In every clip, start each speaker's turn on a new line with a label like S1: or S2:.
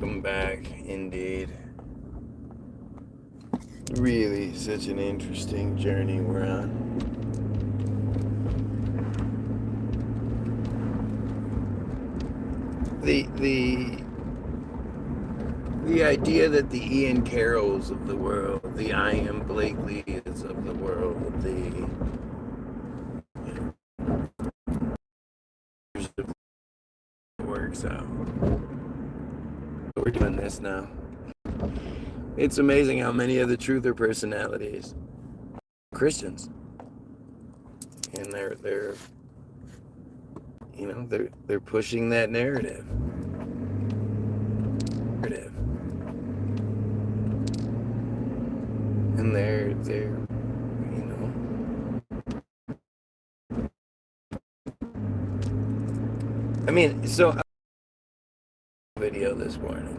S1: Welcome back, indeed. Really, such an interesting journey we're on. The idea that the Ian Carrolls of the world, the I Am Blakeleys of the world, the works out. We're doing this now. It's amazing how many of the truther personalities are Christians, and they're pushing that narrative. And they're I mean, so video this morning,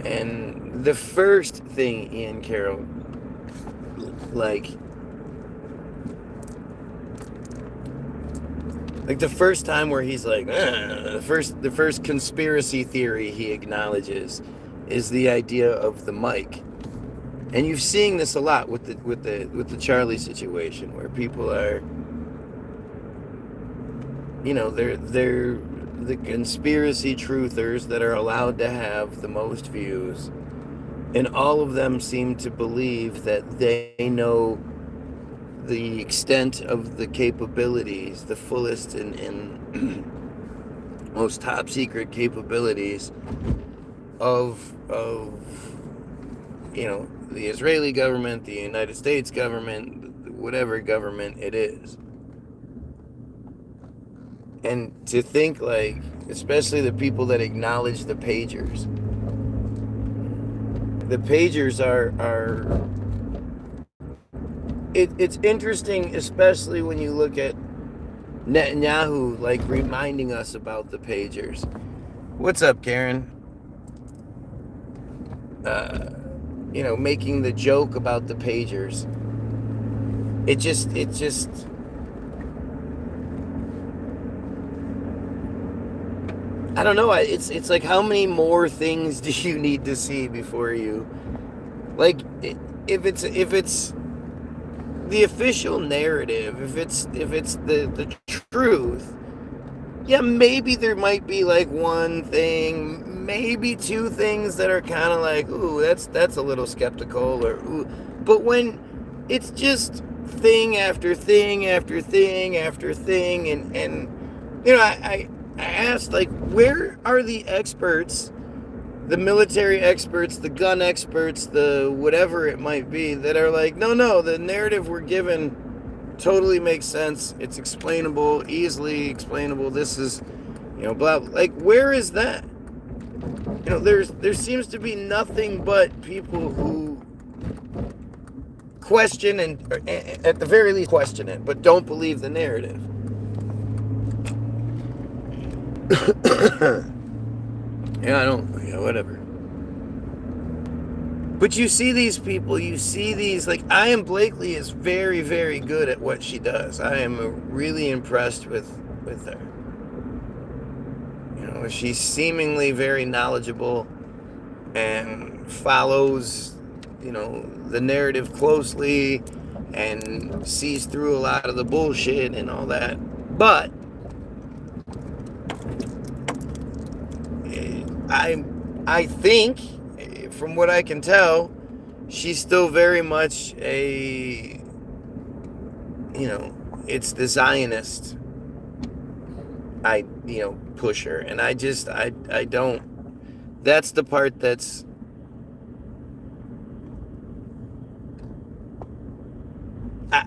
S1: and the first thing Ian Carroll, like the first time where he's like, the first conspiracy theory he acknowledges is the idea of the mic. And you've seen this a lot with the Charlie situation, where people are, they're the conspiracy truthers that are allowed to have the most views, and all of them seem to believe that they know the extent of the capabilities, the fullest and most top secret capabilities of the Israeli government, the United States government, whatever government it is. And to think, like, especially the people that acknowledge the pagers are it's interesting, especially when you look at Netanyahu, like, reminding us about the pagers. What's up, Karen? Making the joke about the pagers. It just I don't know. It's like, how many more things do you need to see before you, like, if it's the official narrative, if it's the truth, yeah, maybe there might be like one thing, maybe two things that are kind of like, ooh, that's a little skeptical, or ooh. But when it's just thing after thing after thing after thing, and I asked, like, where are the experts, the military experts, the gun experts, the whatever it might be, that are like, no, the narrative we're given totally makes sense, it's explainable, easily explainable, this is, blah, like, where is that? There seems to be nothing but people who question, and at the very least question it, but don't believe the narrative. Whatever. But you see these people, like, I Am Blakely is very, very good at what she does. I am really impressed with her. She's seemingly very knowledgeable and follows, the narrative closely and sees through a lot of the bullshit and all that. But I think, from what I can tell, she's still very much it's the Zionist pusher, and I don't, that's the part that's,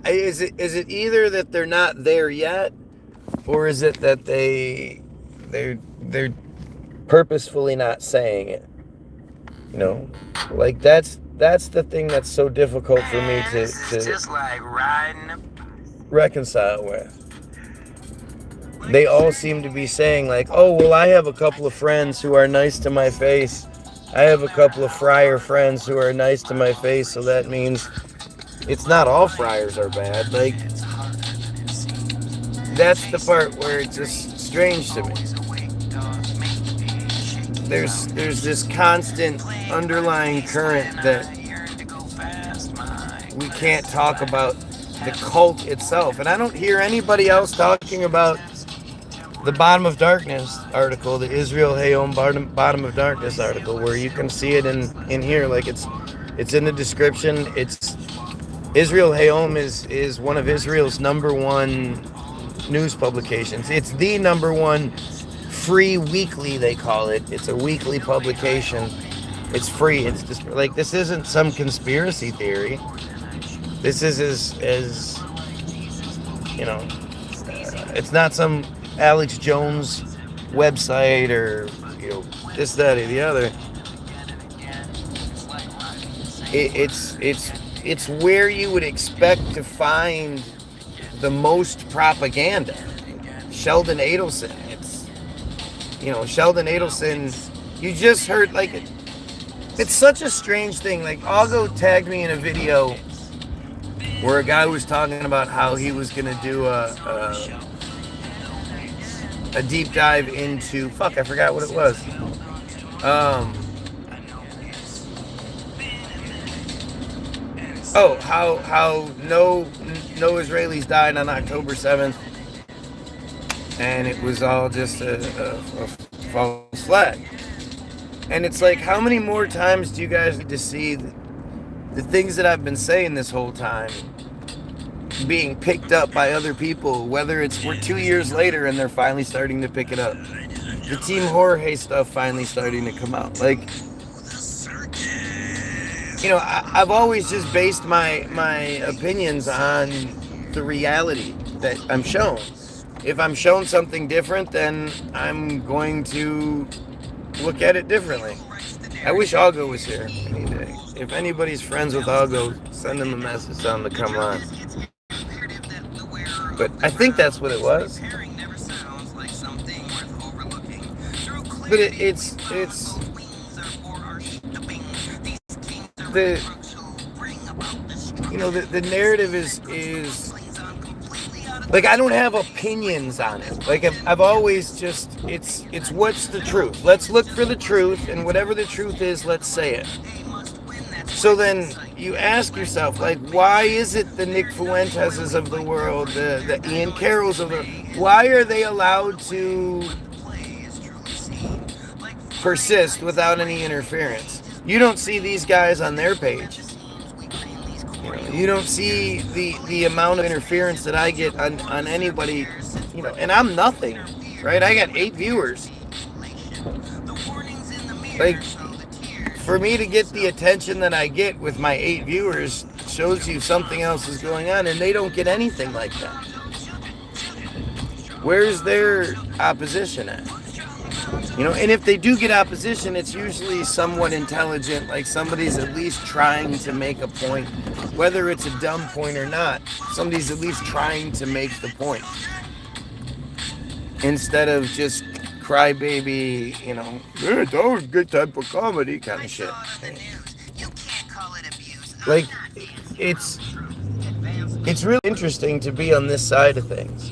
S1: is it either that they're not there yet, or is it that they're purposefully not saying it? Like, that's the thing that's so difficult for me to just like reconcile with. They all seem to be saying, like, oh, well, I have a couple of friends who are nice to my face. I have a couple of friar friends who are nice to my face, so that means it's not all friars are bad. Like, that's the part where it's just strange to me. there's this constant underlying current that we can't talk about the cult itself. And I don't hear anybody else talking about the Bottom of Darkness article, the Israel Hayom Bottom of Darkness article, where you can see it in here. Like it's in the description. It's Israel Hayom is one of Israel's #1 news publications. It's the #1 free weekly, they call it. It's a weekly publication. It's free. It's just like, this isn't some conspiracy theory. This is as you know, it's not some Alex Jones website or, you know, this, that, or the other. It's where you would expect to find the most propaganda. Sheldon Adelson. Sheldon Adelson, you just heard, like, it's such a strange thing. Like, Algo tagged me in a video where a guy was talking about how he was going to do a deep dive into, I forgot what it was. How no Israelis died on October 7th, and it was all just a false flag. And it's like, how many more times do you guys need to see the things that I've been saying this whole time being picked up by other people, whether we're 2 years later and they're finally starting to pick it up. The Team Jorge stuff finally starting to come out. Like, I've always just based my opinions on the reality that I'm shown. If I'm shown something different, then I'm going to look at it differently. I wish Algo was here any day. If anybody's friends with Algo, send him a message, tell him to come on. But I think that's what it was. But it's the narrative is like, I don't have opinions on it. Like, I've always just, it's what's the truth. Let's look for the truth, and whatever the truth is, let's say it. So then you ask yourself, like, why is it the Nick Fuenteses of the world, the Ian Carrolls of the, why are they allowed to persist without any interference? You don't see these guys on their page. You don't see the amount of interference that I get on anybody, and I'm nothing, right? I got 8 viewers. Like, for me to get the attention that I get with my 8 viewers shows you something else is going on, and they don't get anything like that. Where's their opposition at? And if they do get opposition, it's usually somewhat intelligent, like somebody's at least trying to make a point. Whether it's a dumb point or not, somebody's at least trying to make the point. Instead of just crybaby, that was a good time for comedy kind of shit. Like, it's really interesting to be on this side of things.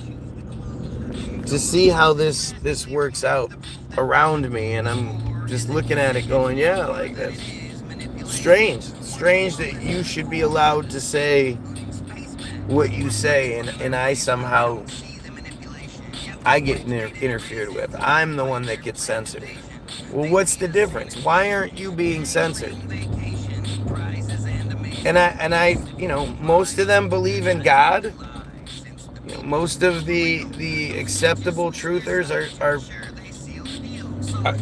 S1: To see how this works out around me, and I'm just looking at it going, yeah, like, that's strange that you should be allowed to say what you say, and I somehow get interfered with. I'm the one that gets censored. Well, what's the difference? Why aren't you being censored? And I most of them believe in God. Most of the acceptable truthers are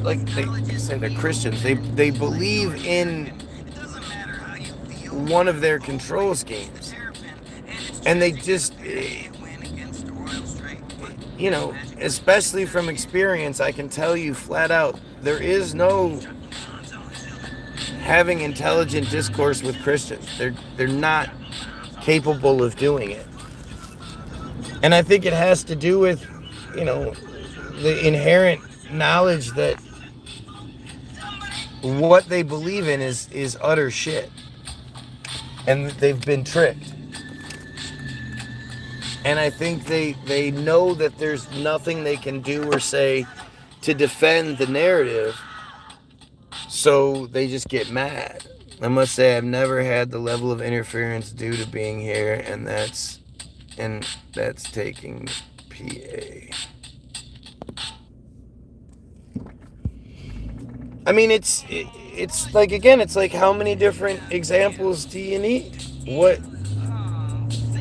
S1: like, they say they're Christians. They believe in one of their control schemes, and they just, especially from experience, I can tell you flat out, there is no having intelligent discourse with Christians. They're not capable of doing it. And I think it has to do with, the inherent knowledge that what they believe in is utter shit. And they've been tricked. And I think they know that there's nothing they can do or say to defend the narrative. So they just get mad. I must say I've never had the level of interference due to being here, and that's taking PA. I mean, it's like, again, it's like, how many different examples do you need? What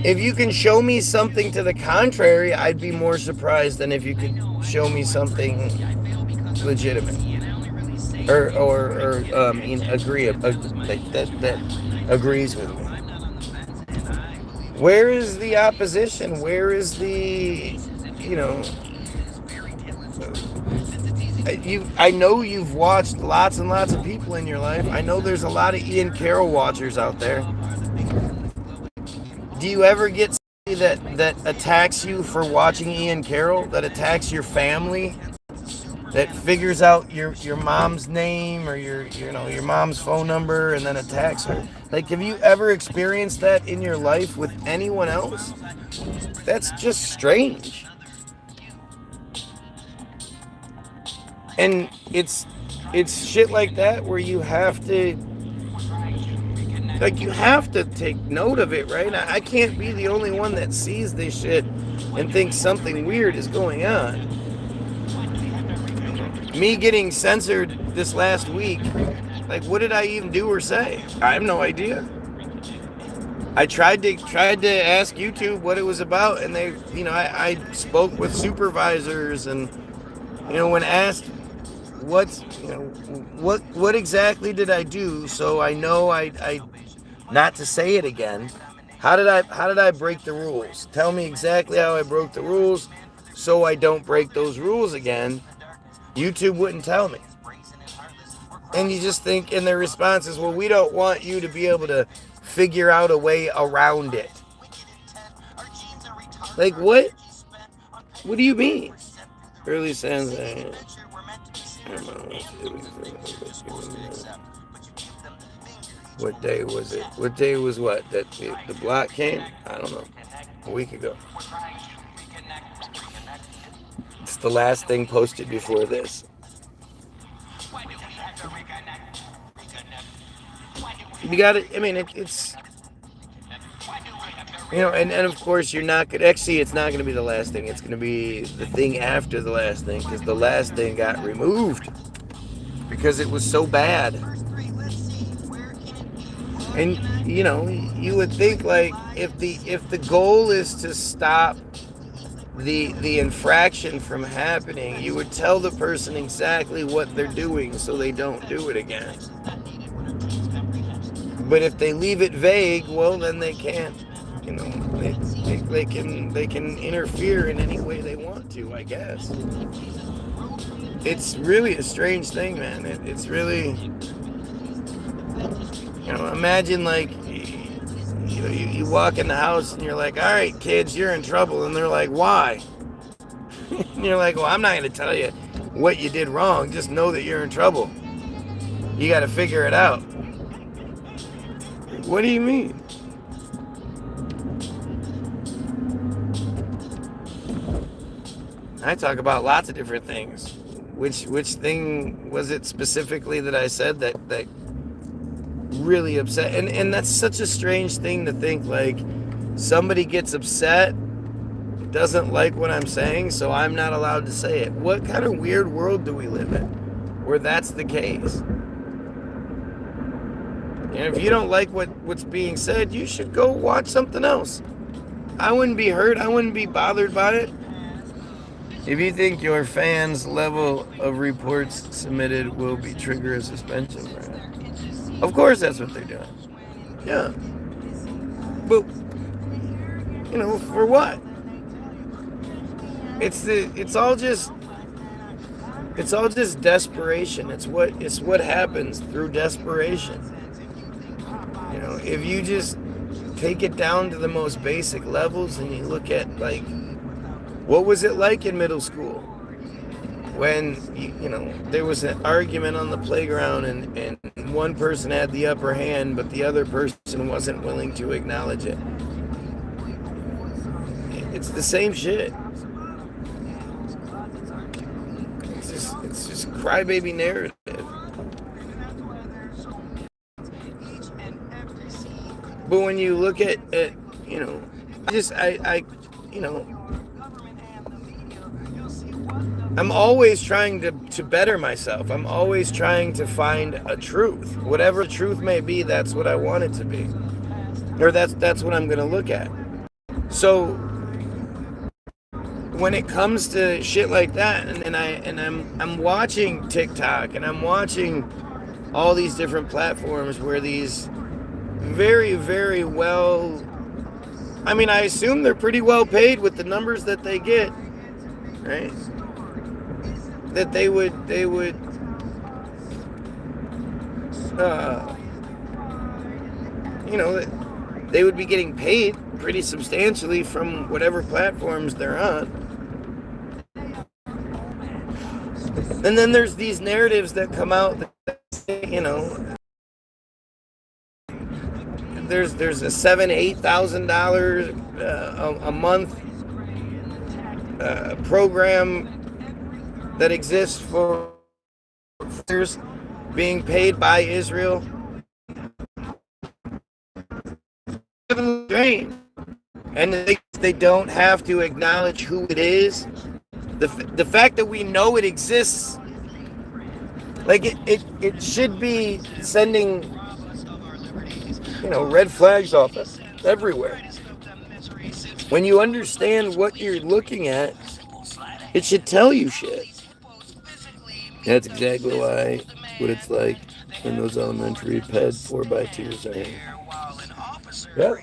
S1: if you can show me something to the contrary? I'd be more surprised than if you could show me something legitimate or agree that agrees with me. Where is the opposition? Where is the, I know you've watched lots and lots of people in your life. I know there's a lot of Ian Carroll watchers out there. Do you ever get somebody that attacks you for watching Ian Carroll, that attacks your family, that figures out your mom's name or your mom's phone number and then attacks her? Like, have you ever experienced that in your life with anyone else? That's just strange. And it's shit like that where you have to take note of it, right? I can't be the only one that sees this shit and thinks something weird is going on. Me getting censored this last week, like, what did I even do or say? I have no idea. I tried to ask YouTube what it was about, and they, I spoke with supervisors, and when asked what exactly did I do, so I know I not to say it again. How did I break the rules? Tell me exactly how I broke the rules so I don't break those rules again. YouTube wouldn't tell me. And you just think, and their response is, well, we don't want you to be able to figure out a way around it. Like, what? What do you mean? Early sounds. What day was it? What day was what? That the block came? I don't know. A week ago. It's the last thing posted before this. You got it. I mean, it's and of course you're not gonna. Actually, it's not gonna be the last thing. It's gonna be the thing after the last thing, because the last thing got removed because it was so bad. And you would think, like, if the goal is to stop the infraction from happening, you would tell the person exactly what they're doing so they don't do it again. But if they leave it vague, well, then they can't, they can interfere in any way they want to, I guess. It's really a strange thing, man. It's really, imagine, like, you walk in the house and you're like, all right, kids, you're in trouble. And they're like, why? And you're like, well, I'm not going to tell you what you did wrong. Just know that you're in trouble. You got to figure it out. What do you mean? I talk about lots of different things. Which thing was it specifically that I said that really upset? And that's such a strange thing to think, like, somebody gets upset, doesn't like what I'm saying, so I'm not allowed to say it. What kind of weird world do we live in where that's the case? And if you don't like what's being said, you should go watch something else. I wouldn't be hurt. I wouldn't be bothered by it. If you think your fans' level of reports submitted will be trigger a suspension, right? Of course that's what they're doing. Yeah. But, for what? It's all just desperation. It's what happens through desperation. If you just take it down to the most basic levels and you look at, like, what was it like in middle school when there was an argument on the playground and one person had the upper hand but the other person wasn't willing to acknowledge it? It's the same shit. It's just crybaby narrative. But when you look at you know, I you know, I'm always trying to better myself. I'm always trying to find a truth. Whatever the truth may be, that's what I want it to be. Or that's what I'm going to look at. So when it comes to shit like that, and I'm watching TikTok, and I'm watching all these different platforms where these very, very well, I mean, I assume they're pretty well paid with the numbers that they get, right? That they would you know, they would be getting paid pretty substantially from whatever platforms they're on. And then there's these narratives that come out that say, you know, there's a $7,000-8,000 a month program that exists for being paid by Israel. And they don't have to acknowledge who it is. The fact that we know it exists, like it should be sending, you know, red flags off us everywhere. When you understand what you're looking at, it should tell you shit. That's exactly what it's like when those elementary ped 4x2s are here. Yeah.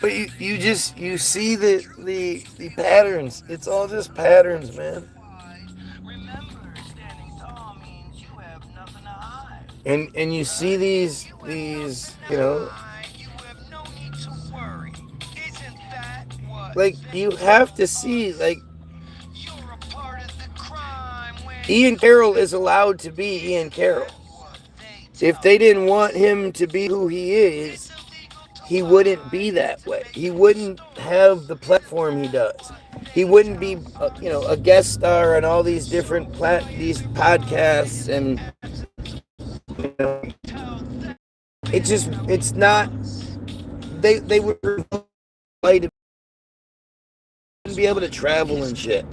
S1: But you see the patterns. It's all just patterns, man. And you see these you know, like you have to see, like, Ian Carroll is allowed to be Ian Carroll. If they didn't want him to be who he is, he wouldn't be that way. He wouldn't have the platform he does. He wouldn't be, you know, a guest star on all these different these podcasts, and you know, it's not. They would be able to travel and shit.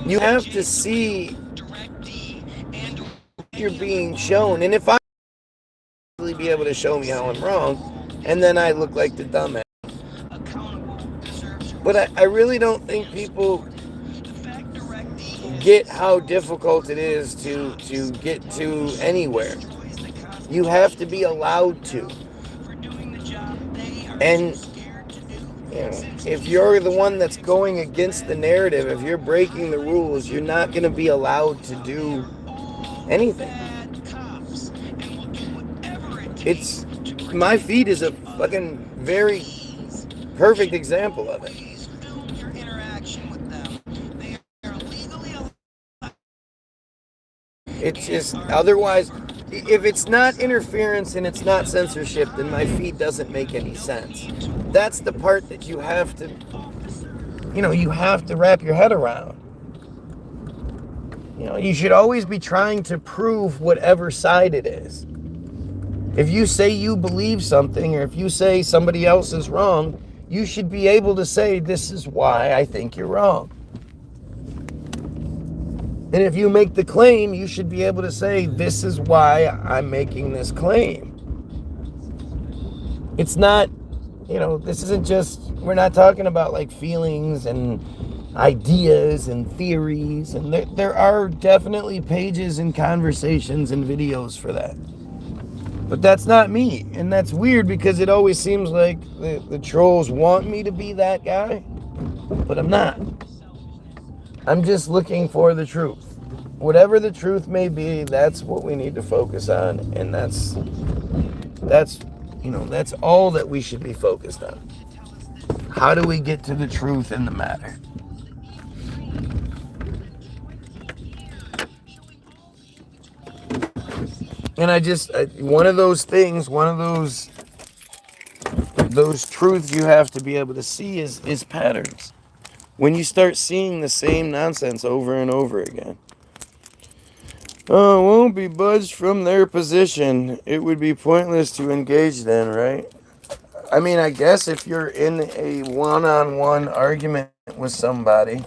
S1: You have to see you're being shown, and if I be able to show me how I'm wrong, and then I look like the dumbass. But I really don't think people get how difficult it is to get to anywhere. You have to be allowed to. And you know, if you're the one that's going against the narrative, if you're breaking the rules, you're not going to be allowed to do anything. It's, my feed is a fucking very perfect example of it. It's just, otherwise, if it's not interference and it's not censorship, then my feed doesn't make any sense. That's the part that you have to, you know, you have to wrap your head around. You know, you should always be trying to prove whatever side it is. If you say you believe something, or if you say somebody else is wrong, you should be able to say, this is why I think you're wrong. And if you make the claim, you should be able to say, this is why I'm making this claim. It's not, you know, this isn't just, we're not talking about like feelings and ideas and theories. And there are definitely pages and conversations and videos for that. But that's not me. And that's weird, because it always seems like the trolls want me to be that guy. But I'm not. I'm just looking for the truth. Whatever the truth may be, that's what we need to focus on. And that's you know, that's all that we should be focused on. How do we get to the truth in the matter? And one of those things, one of those truths you have to be able to see is patterns. When you start seeing the same nonsense over and over again. Won't be budged from their position. It would be pointless to engage then, right? I mean, I guess if you're in a one-on-one argument with somebody,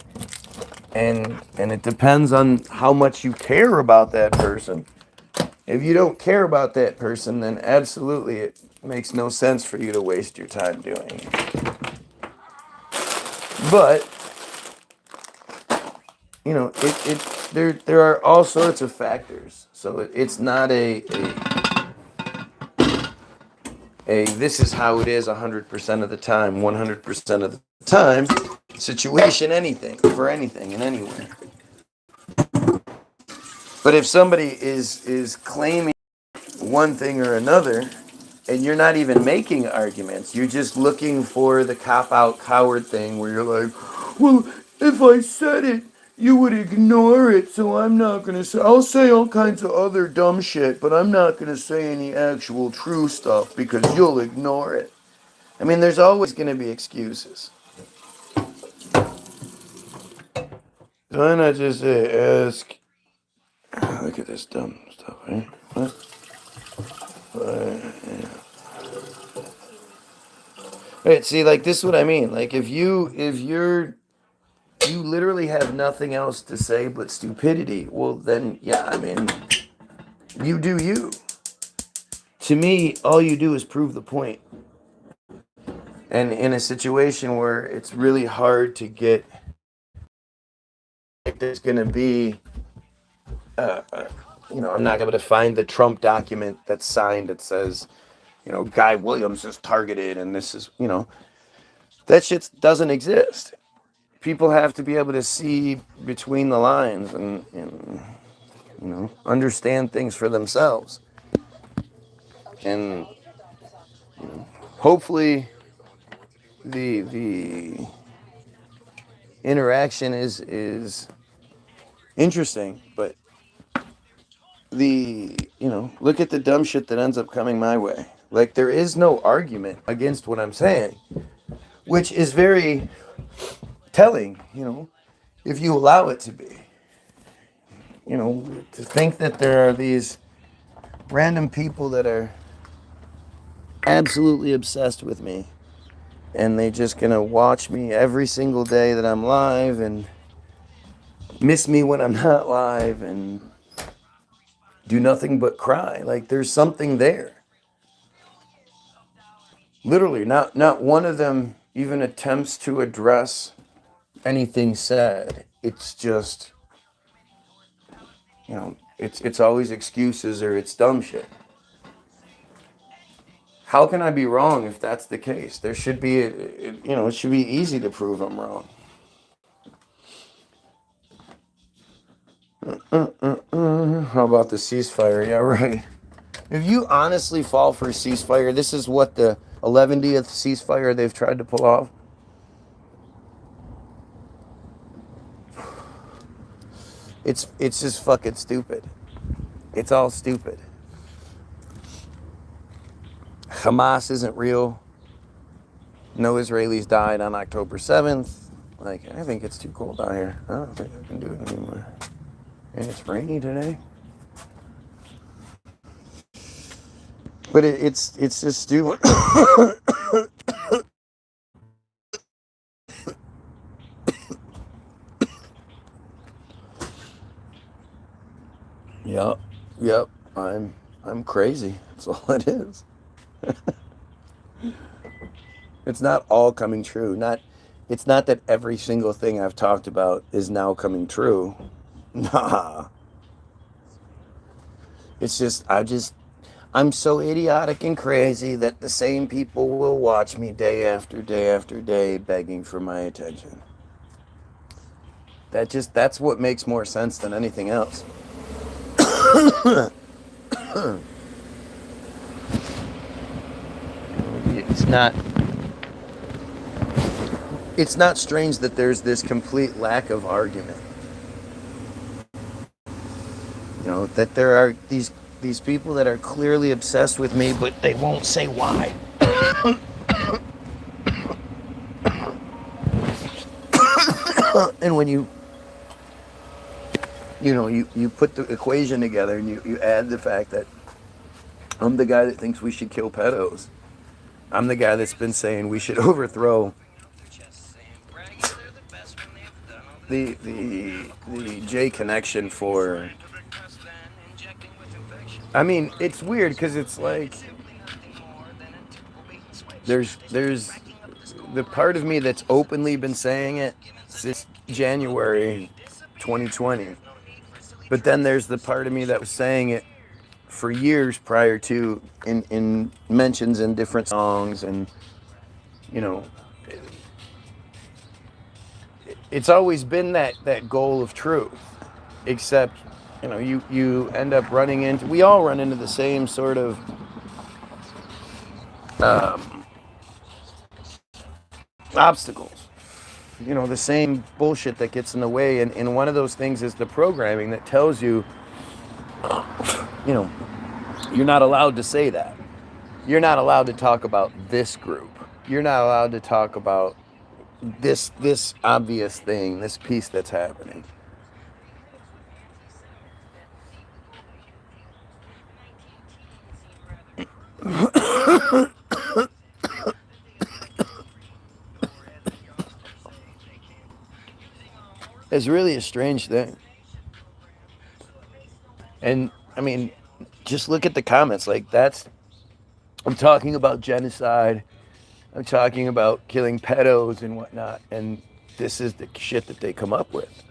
S1: and it depends on how much you care about that person. If you don't care about that person, then absolutely it makes no sense for you to waste your time doing it. But there are all sorts of factors. So it's not a this is how it is 100% of the time, 100% of the time situation, anything for anything and anywhere. But if somebody is claiming one thing or another, and you're not even making arguments, you're just looking for the cop-out coward thing where you're like, well, if I said it, you would ignore it, so I'm not going to say, I'll say all kinds of other dumb shit, but I'm not going to say any actual true stuff because you'll ignore it. I mean, there's always going to be excuses. Why not just say, ask, look at this dumb stuff, right? What? Right, see, like, this is what I mean. Like, if you literally have nothing else to say but stupidity, well, then, yeah, I mean, you do you. To me, all you do is prove the point. And in a situation where it's really hard to get, like, there's going to be, I'm not able to find the Trump document that's signed that says, Guy Williams is targeted and this is, that shit doesn't exist. People have to be able to see between the lines and understand things for themselves. And hopefully the interaction is interesting, but look at the dumb shit that ends up coming my way. Like, there is no argument against what I'm saying, which is very telling, if you allow it to be. To think that there are these random people that are absolutely obsessed with me, and they just gonna watch me every single day that I'm live and miss me when I'm not live and do nothing but cry. Like, there's something there. Literally, not one of them even attempts to address anything said. It's just, it's always excuses or it's dumb shit. How can I be wrong if that's the case? There should be, it should be easy to prove I'm wrong. How about the ceasefire? Yeah, right. If you honestly fall for a ceasefire, this is what, the 11th ceasefire they've tried to pull off. It's just fucking stupid. It's all stupid. Hamas isn't real. No Israelis died on October 7th. Like, I think it's too cold out here. I don't think I can do it anymore. And it's rainy today. But it's just stupid. Yep. I'm crazy. That's all it is. It's not all coming true. It's not that every single thing I've talked about is now coming true. Nah. It's just I'm so idiotic and crazy that the same people will watch me day after day after day begging for my attention. That's what makes more sense than anything else. It's not strange that there's this complete lack of argument. That there are these people that are clearly obsessed with me, but they won't say why. And when you you put the equation together and you add the fact that I'm the guy that thinks we should kill pedos. I'm the guy that's been saying we should overthrow the J connection for. I mean, it's weird because it's like there's the part of me that's openly been saying it since January 2020, but then there's the part of me that was saying it for years prior to in mentions in different songs, and you know it's always been that goal of truth, except you end up running into, we all run into the same sort of obstacles, the same bullshit that gets in the way, and one of those things is the programming that tells you, you know you're not allowed to say that, you're not allowed to talk about this group, you're not allowed to talk about this obvious thing, this piece that's happening. It's really a strange thing. And I mean, just look at the comments. Like, I'm talking about genocide, I'm talking about killing pedos and whatnot, and this is the shit that they come up with.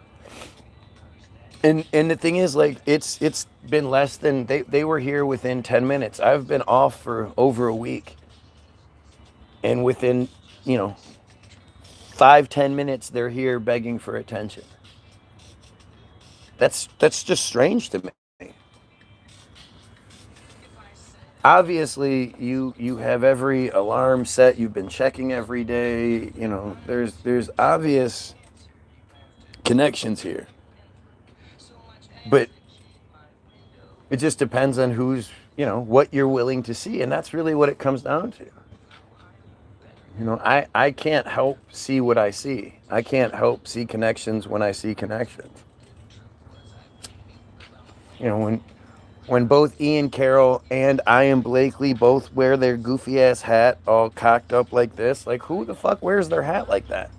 S1: And the thing is, like, it's been less than, they were here within 10 minutes. I've been off for over a week. And within, 5-10 minutes, they're here begging for attention. That's just strange to me. Obviously, you have every alarm set. You've been checking every day. There's obvious connections here, but it just depends on who's, what you're willing to see, and that's really what it comes down to. I can't help see what I see. I can't help see connections when I see connections. When both Ian Carroll and Ian Blakely both wear their goofy ass hat all cocked up like this, like, who the fuck wears their hat like that?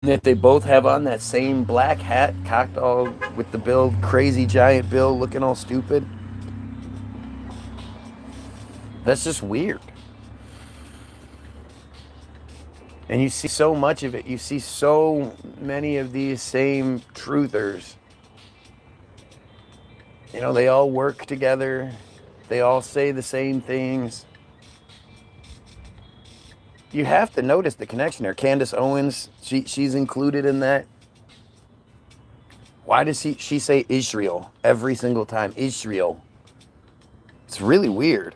S1: And if they both have on that same black hat, cocked all with the bill, crazy giant bill, looking all stupid, that's just weird. And you see so much of it. You see so many of these same truthers. They all work together. They all say the same things. You have to notice the connection there. Candace Owens, she's included in that. Why does she say Israel every single time? Israel. It's really weird.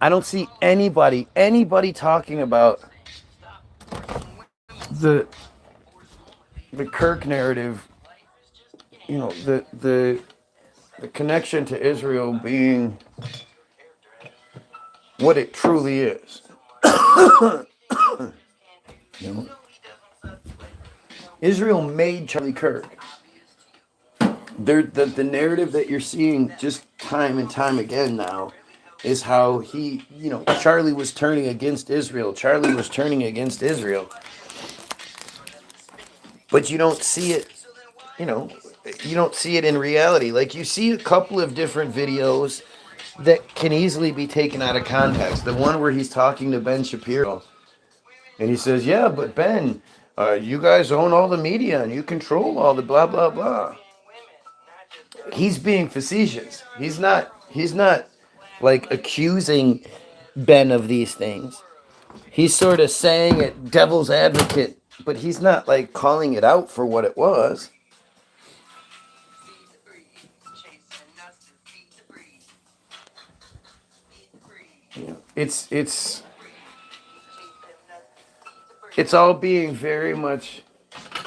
S1: I don't see anybody talking about the Kirk narrative, the connection to Israel being what it truly is. Israel made Charlie Kirk. The narrative that you're seeing just time and time again now is how Charlie was turning against Israel. Charlie was turning against Israel. But you don't see it, you don't see it in reality. Like, you see a couple of different videos that can easily be taken out of context. The one where he's talking to Ben Shapiro, and he says, yeah, but Ben, you guys own all the media and you control all the blah, blah, blah. He's being facetious. He's not like accusing Ben of these things. He's sort of saying it devil's advocate, but he's not like calling it out for what it was. It's all being very much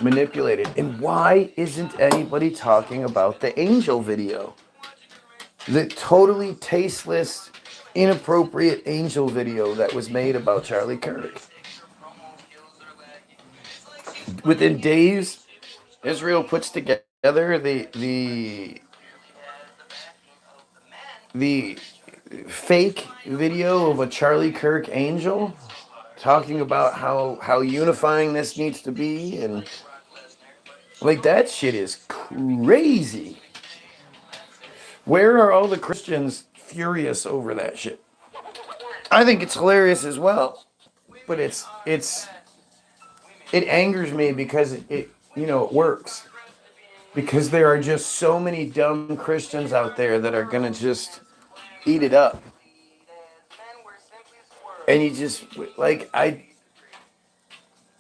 S1: manipulated. And why isn't anybody talking about the angel video? The totally tasteless, inappropriate angel video that was made about Charlie Kirk. Within days, Israel puts together the fake video of a Charlie Kirk angel talking about how unifying this needs to be, and like that shit is crazy. Where are all the Christians furious over that shit? I think it's hilarious as well, but it angers me because it it works. Because there are just so many dumb Christians out there that are gonna just eat it up. And you just like I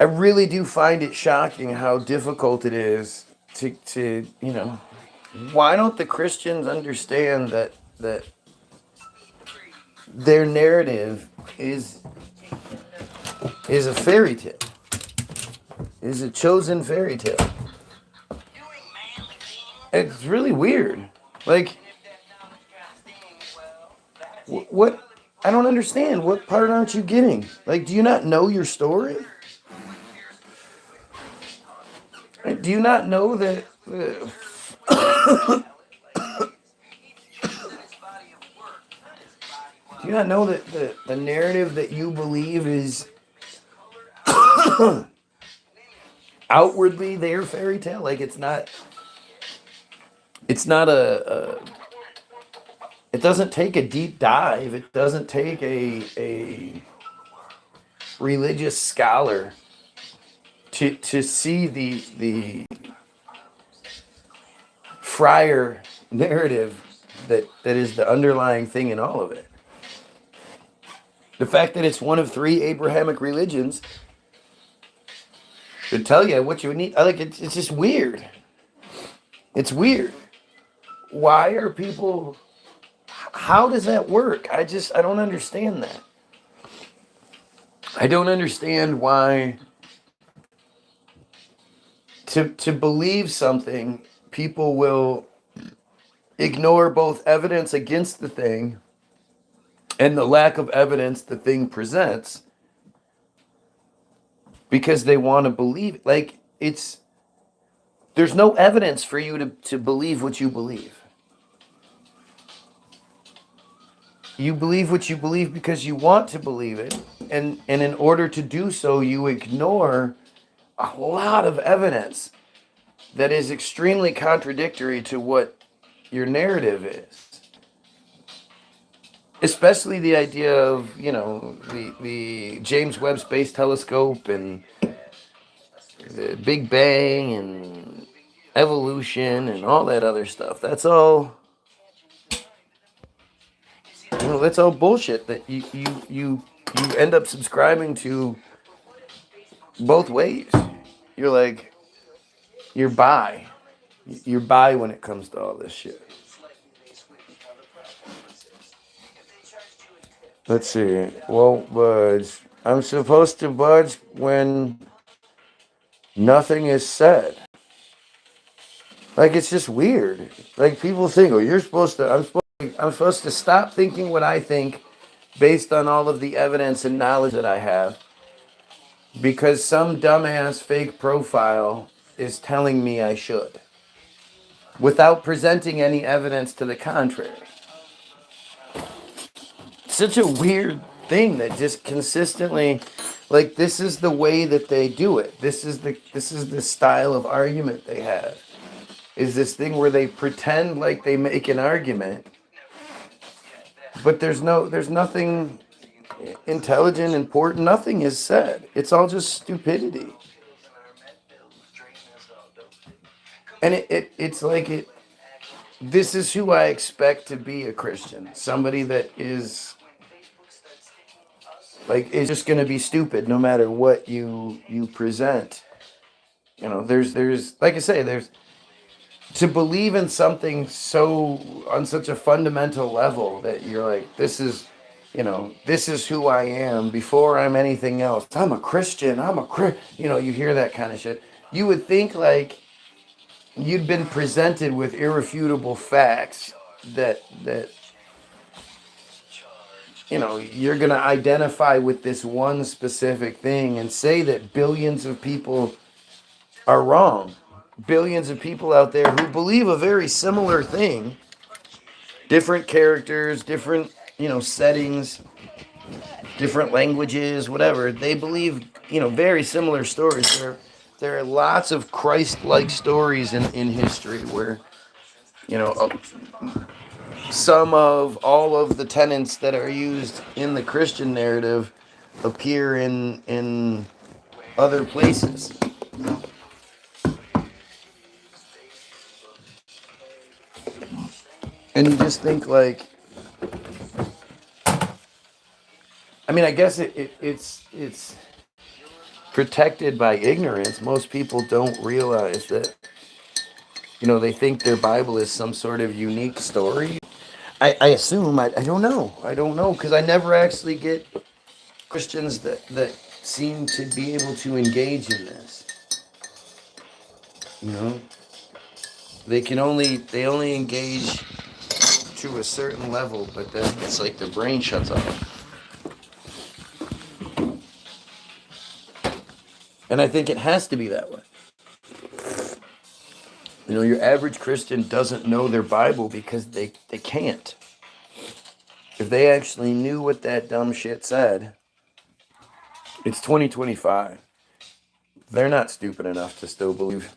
S1: really do find it shocking how difficult it is to why don't the Christians understand that their narrative is a fairy tale, is a chosen fairy tale. It's really weird. Like, what? I don't understand. What part aren't you getting? Like, do you not know your story? Do you not know that? Do you not know that the narrative that you believe is outwardly their fairy tale? Like, it's not. It's not it doesn't take a deep dive. It doesn't take a religious scholar to see the friar narrative that is the underlying thing in all of it. The fact that it's one of three Abrahamic religions should tell you what you need. Like it's just weird. It's weird. Why are people? How does that work? I don't understand that. I don't understand why to believe something, people will ignore both evidence against the thing and the lack of evidence the thing presents because they want to believe it. Like there's no evidence for you to believe what you believe. You believe what you believe because you want to believe it, and in order to do so, you ignore a lot of evidence that is extremely contradictory to what your narrative is. Especially the idea of, the James Webb Space Telescope and the Big Bang and evolution and all that other stuff. That's all that's all bullshit that you end up subscribing to both ways. You're like you're bi. You're bi when it comes to all this shit. Let's see. Won't budge. I'm supposed to budge when nothing is said. Like it's just weird. Like people think, oh, you're supposed to. I'm supposed to stop thinking what I think, based on all of the evidence and knowledge that I have, because some dumbass fake profile is telling me I should, without presenting any evidence to the contrary. Such a weird thing that just consistently, like, this is the way that they do it. This is the style of argument they have. Is this thing where they pretend like they make an argument, but there's nothing intelligent, important, nothing is said. It's all just stupidity. And it's like this is who I expect to be a Christian. Somebody that is just going to be stupid no matter what you present. There's like I say, there's to believe in something so on such a fundamental level that you're like, this is who I am before I'm anything else. I'm a Christian. You hear that kind of shit. You would think like you'd been presented with irrefutable facts that you're going to identify with this one specific thing and say that billions of people are wrong. Billions of people out there who believe a very similar thing, different characters, different, settings, different languages, whatever. They believe, very similar stories. There are lots of Christ-like stories in history where, some of all of the tenets that are used in the Christian narrative appear in other places. And you just think like, I guess it's protected by ignorance. Most people don't realize that, they think their Bible is some sort of unique story. I assume, I don't know. I don't know, because I never actually get Christians that seem to be able to engage in this. You know? They only engage to a certain level, but then it's like their brain shuts off. And I think it has to be that way. Your average Christian doesn't know their Bible because they can't. If they actually knew what that dumb shit said, it's 2025. They're not stupid enough to still believe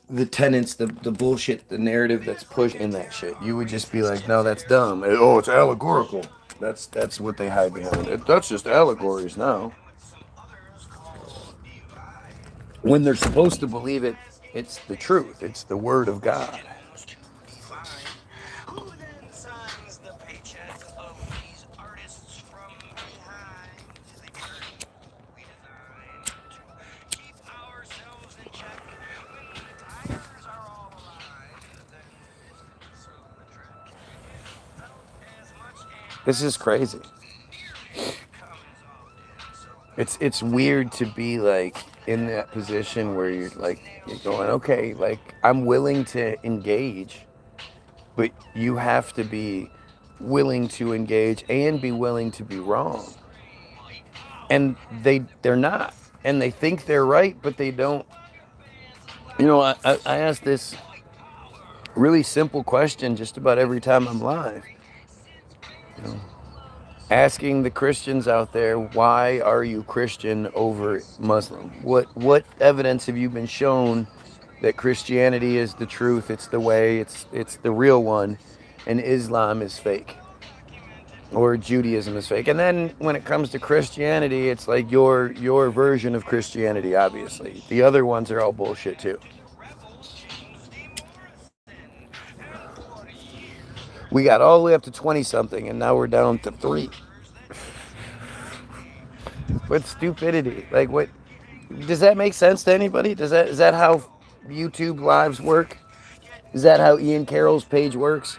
S1: the tenets, the bullshit, the narrative that's pushed in that shit. You would just be like, no, that's dumb. Oh, it's allegorical. That's what they hide behind it. That's just allegories now. When they're supposed to believe it, it's the truth. It's the word of God. This is crazy. It's weird to be like in that position where you're going, okay, like I'm willing to engage, but you have to be willing to engage and be willing to be wrong. And they're not. And they think they're right, but they don't. I ask this really simple question just about every time I'm live. Asking the Christians out there, why are you Christian over Muslim? What evidence have you been shown that Christianity is the truth, it's the way, it's the real one, and Islam is fake? Or Judaism is fake. And then when it comes to Christianity, it's like your version of Christianity, obviously. The other ones are all bullshit too. We got all the way up to 20 something, and now we're down to 3. What stupidity. Like, what does that make sense to anybody? Is that how YouTube lives work? Is that how Ian Carroll's page works?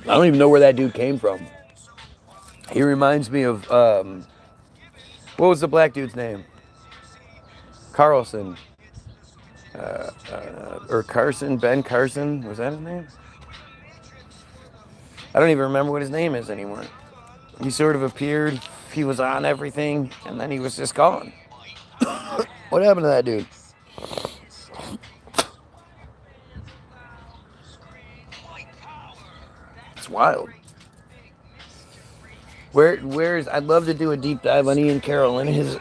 S1: I don't even know where that dude came from. He reminds me of what was the black dude's name? Carlson. Or Carson, Ben Carson, was that his name? I don't even remember what his name is anymore. He sort of appeared, he was on everything, and then he was just gone. What happened to that dude? It's wild. Where's I'd love to do a deep dive on Ian Carroll and his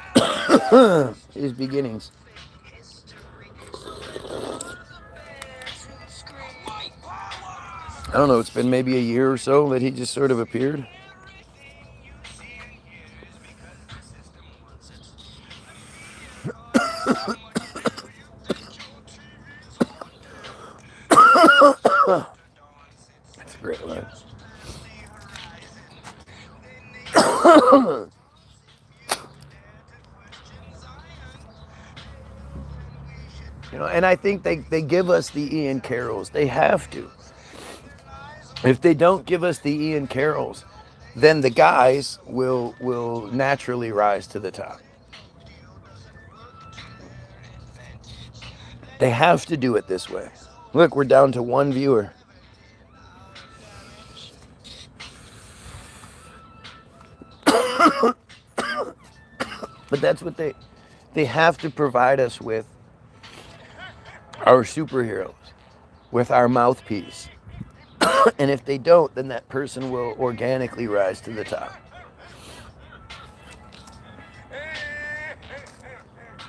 S1: his beginnings. I don't know, it's been maybe a year or so that he just sort of appeared. That's a great line. And I think they give us the Ian Carrolls. They have to. If they don't give us the Ian Carrolls, then the guys will naturally rise to the top. They have to do it this way. Look, we're down to 1 viewer. But that's what they have to provide us with, our superheroes, with our mouthpiece. And if they don't, then that person will organically rise to the top.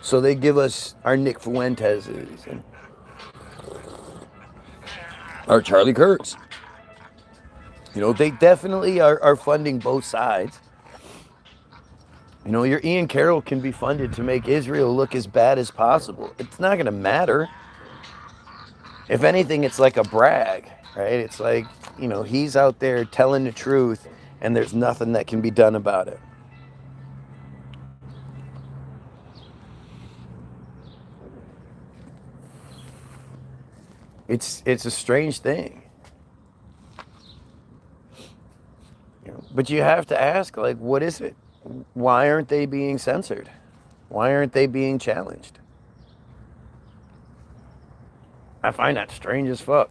S1: So they give us our Nick Fuenteses and our Charlie Kirks. They definitely are funding both sides. Your Ian Carroll can be funded to make Israel look as bad as possible. It's not going to matter. If anything, it's like a brag, right? It's like, he's out there telling the truth and there's nothing that can be done about it. It's a strange thing. But you have to ask, like, what is it? Why aren't they being censored? Why aren't they being challenged? I find that strange as fuck.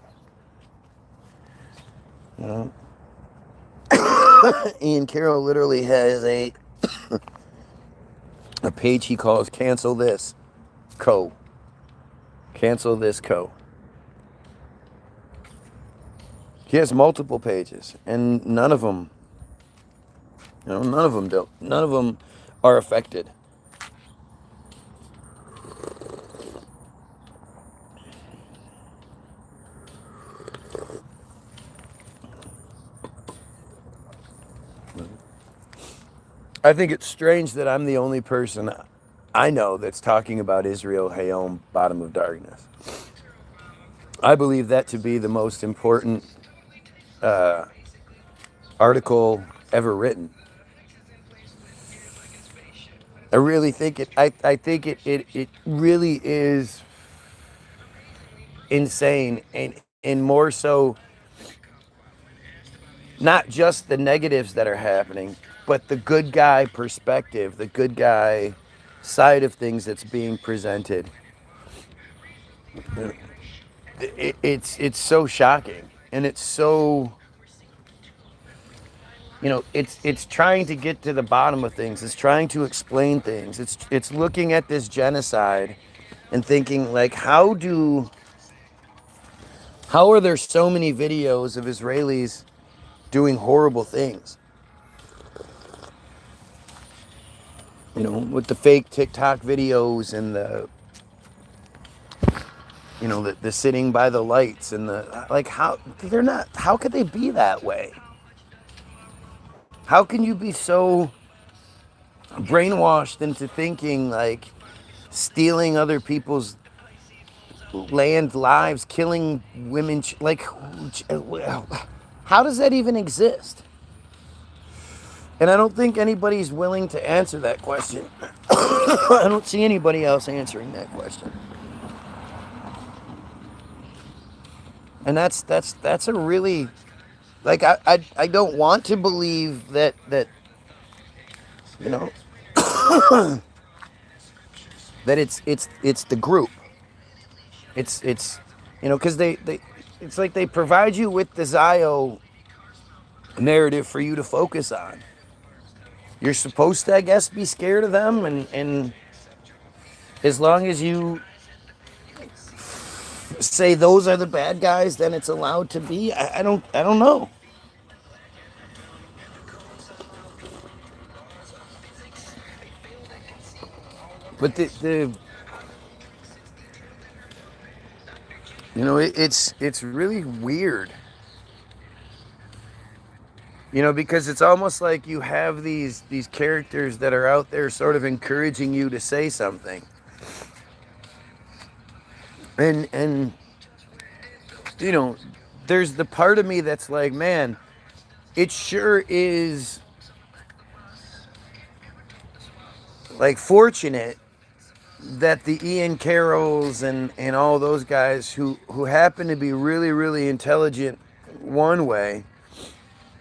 S1: Ian Carroll literally has a page he calls Cancel This Co. Cancel This Co. He has multiple pages, and none of them don't. None of them are affected. I think it's strange that I'm the only person I know that's talking about Israel, Hayom, bottom of darkness. I believe that to be the most important article ever written. I really think it. I think it really is insane, and more so, not just the negatives that are happening, but the good guy perspective, the good guy side of things that's being presented. It's so shocking, and it's so. It's trying to get to the bottom of things. It's trying to explain things. It's looking at this genocide and thinking, like, how are there so many videos of Israelis doing horrible things? With the fake TikTok videos and the sitting by the lights and how could they be that way? How can you be so brainwashed into thinking, like, stealing other people's land, lives, killing women, like, how does that even exist? And I don't think anybody's willing to answer that question. I don't see anybody else answering that question. And that's a really, like, I don't want to believe that that it's the group. It's because they it's like they provide you with the Zio narrative for you to focus on. You're supposed to, I guess, be scared of them, and as long as you say those are the bad guys, then it's allowed to be. I don't know. But it's really weird. Because it's almost like you have these characters that are out there sort of encouraging you to say something. And there's the part of me that's like, man, it sure is, like, fortunate that the Ian Carrolls and all those guys who happen to be really, really intelligent one way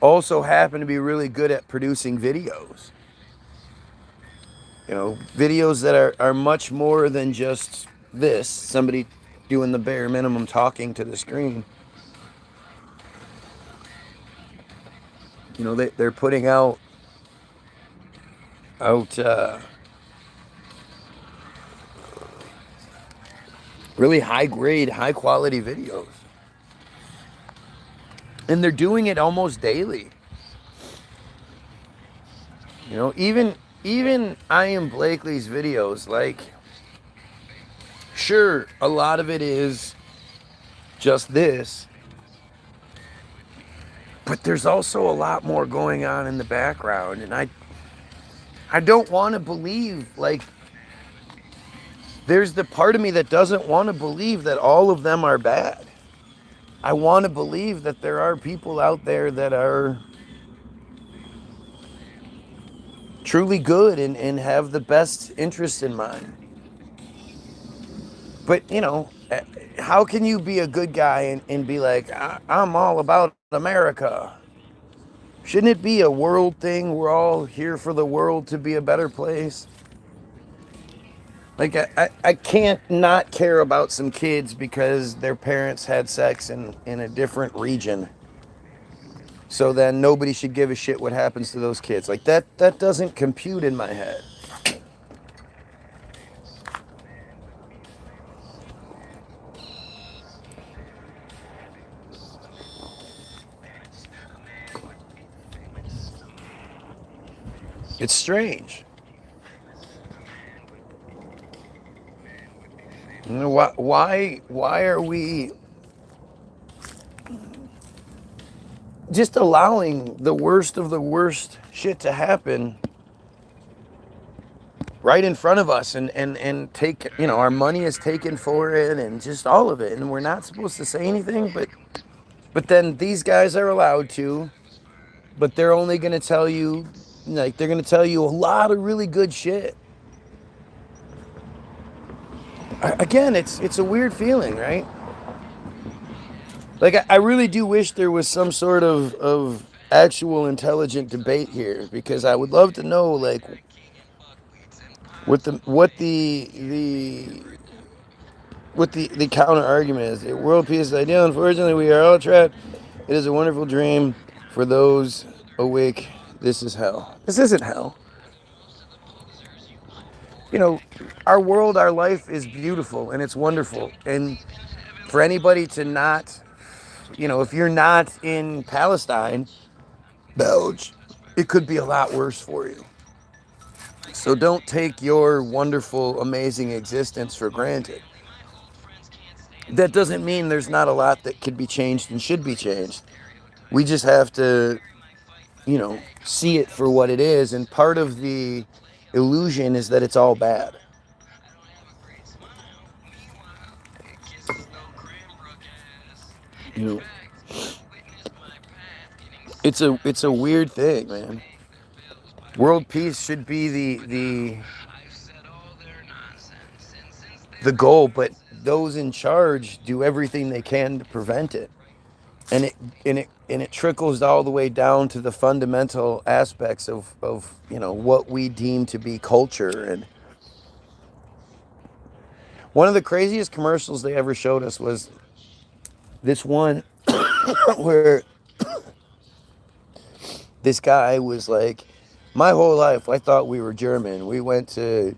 S1: also happen to be really good at producing videos. Videos that are much more than just this, somebody doing the bare minimum talking to the screen. They're putting out out really high grade, high quality videos. And they're doing it almost daily. You know, even I Am Blakely's videos, like, sure, a lot of it is just this, but there's also a lot more going on in the background, and I don't want to believe, like, there's the part of me that doesn't want to believe that all of them are bad. I want to believe that there are people out there that are truly good and have the best interest in mind. But, you know, how can you be a good guy and be like, I'm all about America? Shouldn't it be a world thing? We're all here for the world to be a better place. Like, I can't not care about some kids because their parents had sex in a different region. So then nobody should give a shit what happens to those kids. Like, that doesn't compute in my head. It's strange. You know, why are we just allowing the worst of the worst shit to happen right in front of us and take, you know, our money is taken for it and just all of it, and we're not supposed to say anything, but then these guys are allowed to, but they're only going to tell you, like, they're going to tell you a lot of really good shit. Again, it's a weird feeling, right? Like, I really do wish there was some sort of actual intelligent debate here, because I would love to know, like, what the counter argument is. World peace is ideal. Unfortunately, we are all trapped. It is a wonderful dream for those awake. This is hell. This isn't hell. You know, our world, our life is beautiful and it's wonderful. And for anybody to not, you know, if you're not in Palestine, Belge, it could be a lot worse for you. So don't take your wonderful, amazing existence for granted. That doesn't mean there's not a lot that could be changed and should be changed. We just have to, you know, see it for what it is. And part of the illusion is that it's all bad. You know, it's a weird thing, man. World peace should be the goal, but those in charge do everything they can to prevent it. And it trickles all the way down to the fundamental aspects of you know, what we deem to be culture. And one of the craziest commercials they ever showed us was this one where this guy was like, my whole life I thought we were German. We went to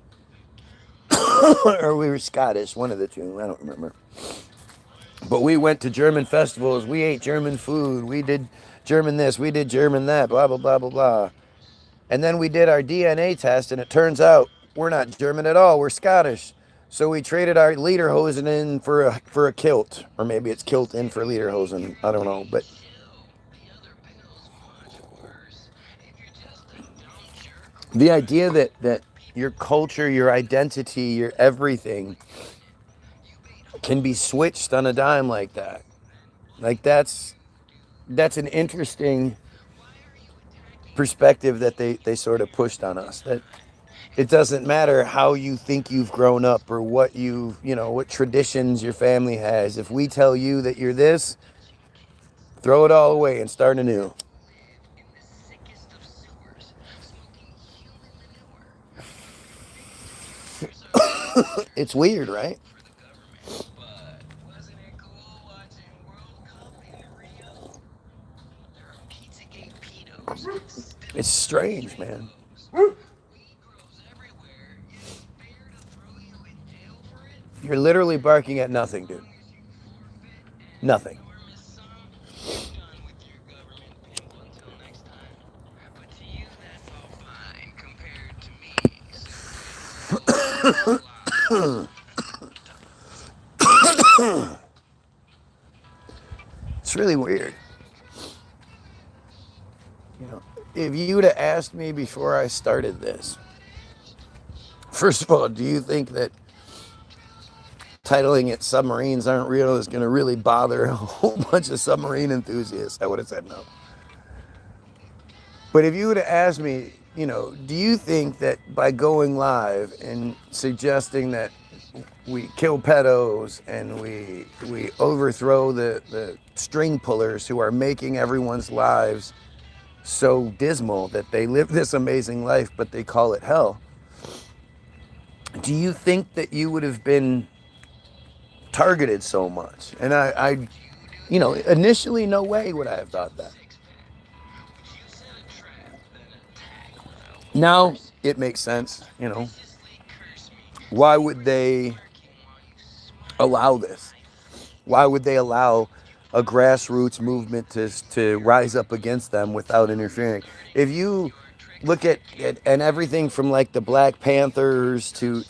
S1: or we were Scottish, one of the two, I don't remember. But we went to German festivals, we ate German food, we did German this, we did German that, blah blah blah blah blah. And then we did our DNA test, and it turns out we're not German at all. We're Scottish. So we traded our lederhosen in for a kilt, or maybe it's kilt in for lederhosen. I don't know, but the idea that your culture, your identity, your everything can be switched on a dime like that, like that's an interesting perspective that they sort of pushed on us. That it doesn't matter how you think you've grown up or what you know, what traditions your family has. If we tell you that you're this, throw it all away and start anew. It's weird, right? It's strange, man. You're literally barking at nothing, dude. Nothing. It's really weird. You know, if you would have asked me before I started this, first of all, do you think that titling it Submarines Aren't Real is going to really bother a whole bunch of submarine enthusiasts? I would have said no. But if you would have asked me, do you think that by going live and suggesting that we kill pedos and we overthrow the string pullers who are making everyone's lives so dismal that they live this amazing life but they call it hell, do you think that you would have been targeted so much? And I initially, no way would I have thought that. Now it makes sense. Why would they allow this? Why would they allow a grassroots movement to rise up against them without interfering? If you look at and everything from like the Black Panthers to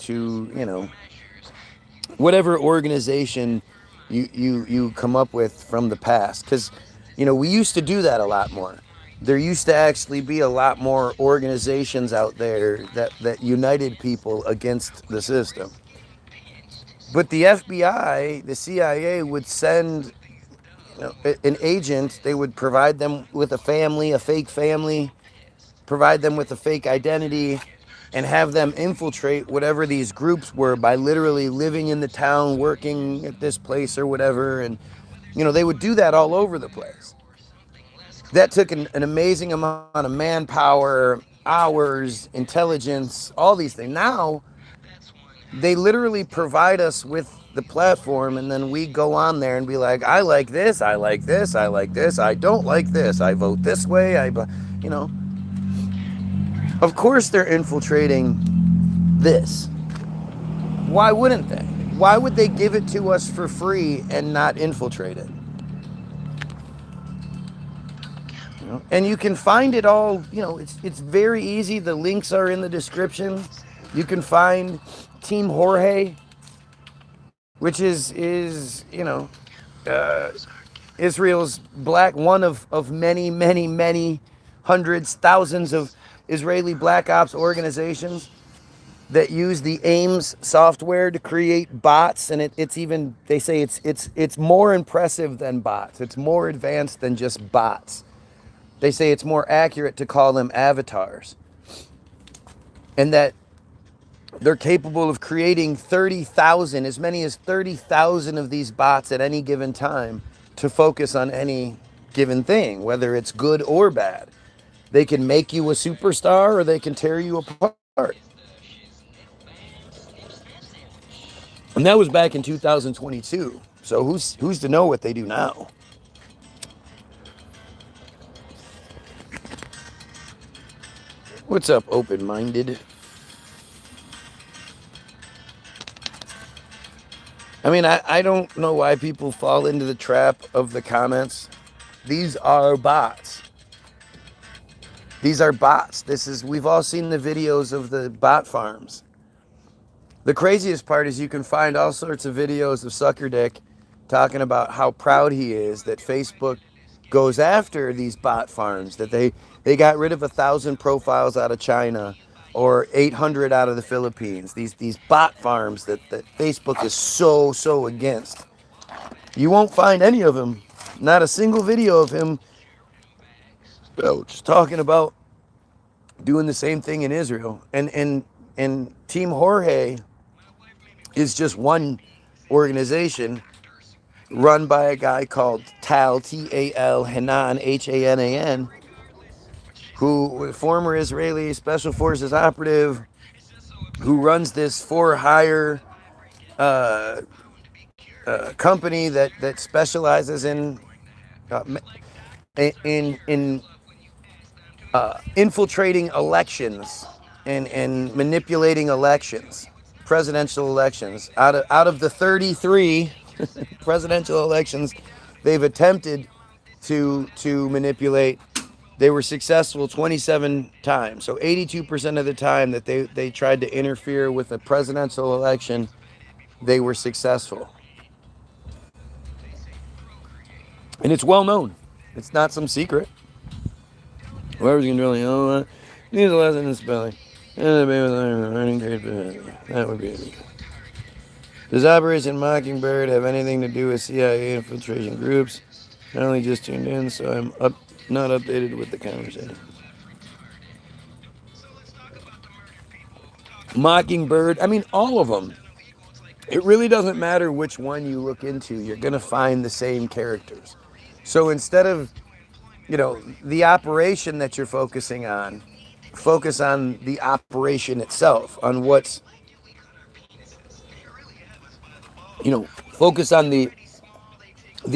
S1: whatever organization you come up with from the past, because we used to do that a lot more. There used to actually be a lot more organizations out there that united people against the system. But the FBI, the CIA would send an agent. They would provide them with a family, a fake family, provide them with a fake identity, and have them infiltrate whatever these groups were by literally living in the town, working at this place or whatever. And, they would do that all over the place. That took an amazing amount of manpower, hours, intelligence, all these things. Now, they literally provide us with the platform, and then we go on there and be like, I like this, I like this, I like this, I don't like this, I vote this way, Of course they're infiltrating this. Why wouldn't they? Why would they give it to us for free and not infiltrate it? And you can find it all, it's very easy. The links are in the description. You can find Team Jorge, which is Israel's one of many, many, many hundreds, thousands of Israeli black ops organizations that use the AIMS software to create bots, and it's even, they say it's more impressive than bots. It's more advanced than just bots. They say it's more accurate to call them avatars, and that they're capable of creating 30,000, as many as 30,000 of these bots at any given time to focus on any given thing, whether it's good or bad. They can make you a superstar or they can tear you apart. And that was back in 2022. So who's to know what they do now? What's up, open-minded? I mean, I don't know why people fall into the trap of the comments. These are bots. These are bots. We've all seen the videos of the bot farms. The craziest part is you can find all sorts of videos of Sucker Dick talking about how proud he is that Facebook goes after these bot farms, that they got rid of 1,000 profiles out of China or 800 out of the Philippines. These bot farms that Facebook is so against. You won't find any of them, not a single video of him just talking about doing the same thing in Israel. And Team Jorge is just one organization run by a guy called Tal, T-A-L, Hanan, H-A-N-A-N, who former Israeli Special Forces operative, who runs this for-hire company that specializes in infiltrating elections and manipulating elections. presidential elections. Out of the 33 presidential elections they've attempted to manipulate, they were successful 27 times. So 82% of the time that they tried to interfere with a presidential election, they were successful. And it's well known. It's not some secret. Whoever's going to really know that needs a lesson in spelling. That would be it. Does Operation Mockingbird have anything to do with CIA infiltration groups? I only just tuned in, so I'm not updated with the conversation. Mockingbird, I mean, all of them. It really doesn't matter which one you look into, you're going to find the same characters. So instead of, the operation that you're focusing on, focus on the operation itself, on what's, focus on the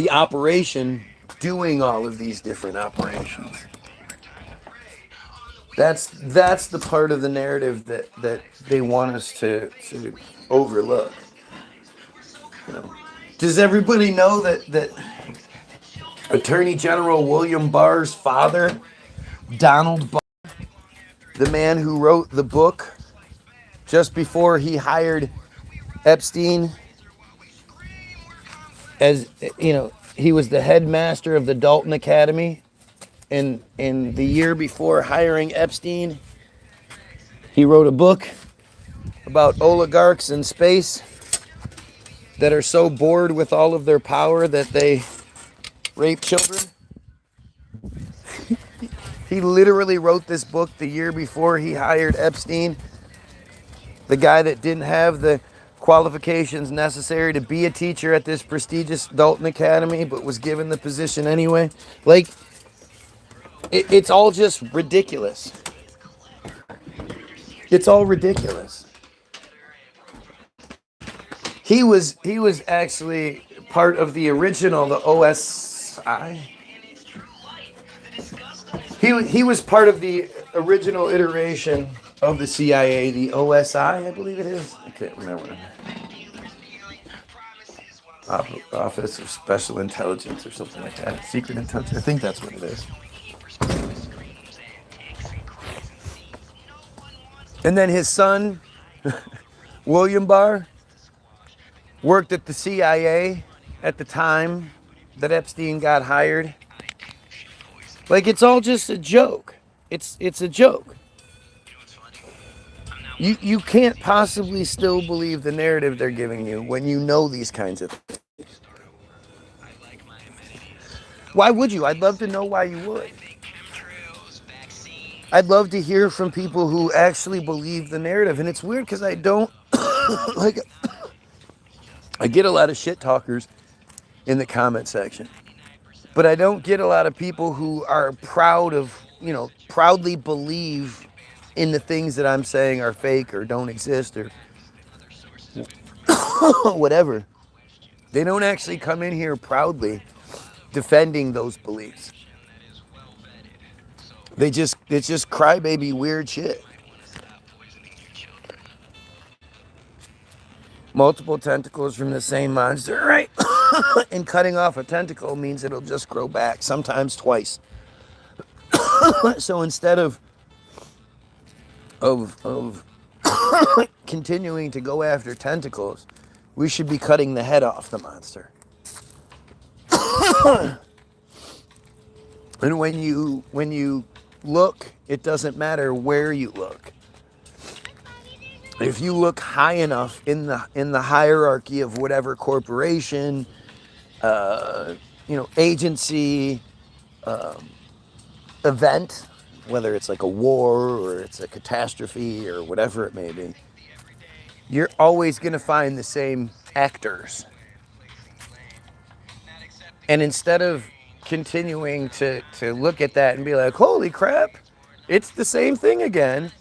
S1: operation doing all of these different operations. That's the part of the narrative that they want us to overlook. Does everybody know that Attorney General William Barr's father, Donald Barr, the man who wrote the book just before he hired Epstein, as he was the headmaster of the Dalton Academy, and in the year before hiring Epstein, he wrote a book about oligarchs in space that are so bored with all of their power that they rape children. He literally wrote this book the year before he hired Epstein, the guy that didn't have the qualifications necessary to be a teacher at this prestigious Dalton Academy, but was given the position anyway. Like, it's all just ridiculous. It's all ridiculous. He was actually part of the original, the OSI. He was part of the original iteration of the CIA, the OSI, I believe it is. I can't remember. Office of Special Intelligence or something like that. Secret Intelligence. I think that's what it is. And then his son, William Barr, worked at the CIA at the time that Epstein got hired. Like, it's all just a joke. It's a joke. You can't possibly still believe the narrative they're giving you when you know these kinds of things. Why would you? I'd love to know why you would. I'd love to hear from people who actually believe the narrative. And it's weird because I don't, like, I get a lot of shit talkers in the comment section, but I don't get a lot of people who are proud of, proudly believe in the things that I'm saying are fake or don't exist or whatever. They don't actually come in here proudly defending those beliefs. It's just crybaby weird shit. Multiple tentacles from the same monster, right? And cutting off a tentacle means it'll just grow back, sometimes twice. So instead of continuing to go after tentacles, we should be cutting the head off the monster. And when you look, it doesn't matter where you look. If you look high enough in the hierarchy of whatever corporation, agency, event, whether it's like a war or it's a catastrophe or whatever it may be, you're always going to find the same actors. And instead of continuing to look at that and be like, holy crap, it's the same thing again,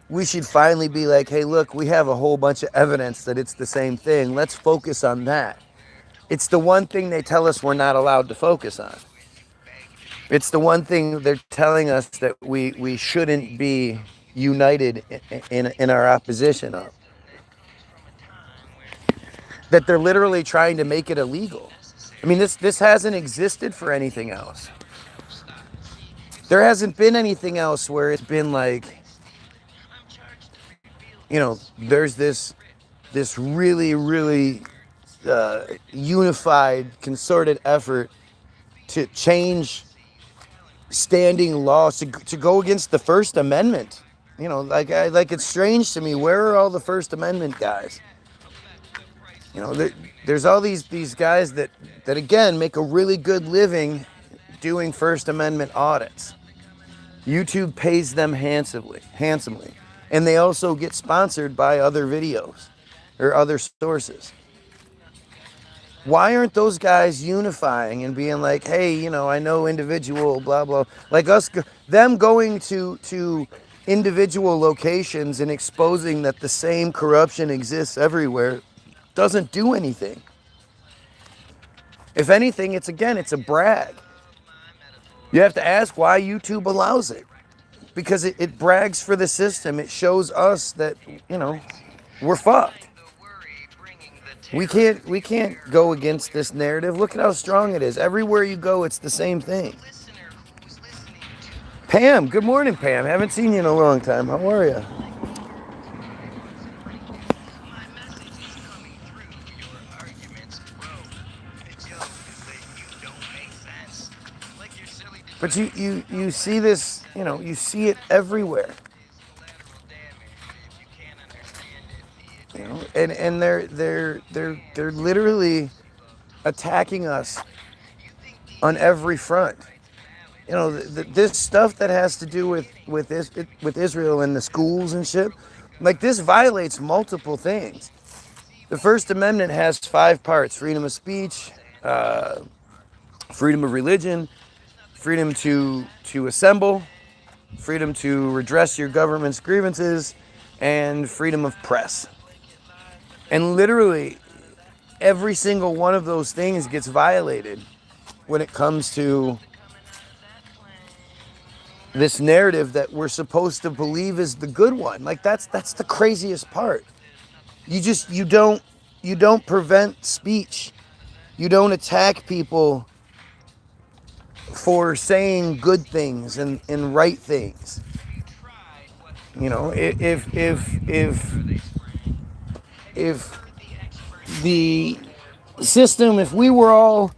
S1: we should finally be like, hey, look, we have a whole bunch of evidence that it's the same thing. Let's focus on that. It's the one thing they tell us we're not allowed to focus on. It's the one thing they're telling us that we shouldn't be united in our opposition of. that they're literally trying to make it illegal. I mean, this hasn't existed for anything else. There hasn't been anything else where it's been like, there's this really, really unified, concerted effort to change standing laws to go against the First Amendment. Like it's strange to me. Where are all the First Amendment guys? There's all these guys that again make a really good living doing First Amendment audits. YouTube pays them handsomely, and they also get sponsored by other videos or other sources. Why aren't those guys unifying and being like, hey, I know individual, blah, blah, like them going to individual locations and exposing that the same corruption exists everywhere doesn't do anything. If anything, it's a brag. You have to ask why YouTube allows it. Because it brags for the system. It shows us that, we're fucked. We can't go against this narrative. Look at how strong it is. Everywhere you go, it's the same thing. Pam, good morning, Pam. Haven't seen you in a long time. How are you? But you see this, you see it everywhere. And they're literally attacking us on every front. This stuff that has to do with Israel and the schools and shit, like this violates multiple things. The First Amendment has 5 parts: freedom of speech, freedom of religion, freedom to assemble, freedom to redress your government's grievances, and freedom of press. And literally every single one of those things gets violated when it comes to this narrative that we're supposed to believe is the good one. Like that's the craziest part. You don't prevent speech. You don't attack people for saying good things and right things. If the system, if we were all,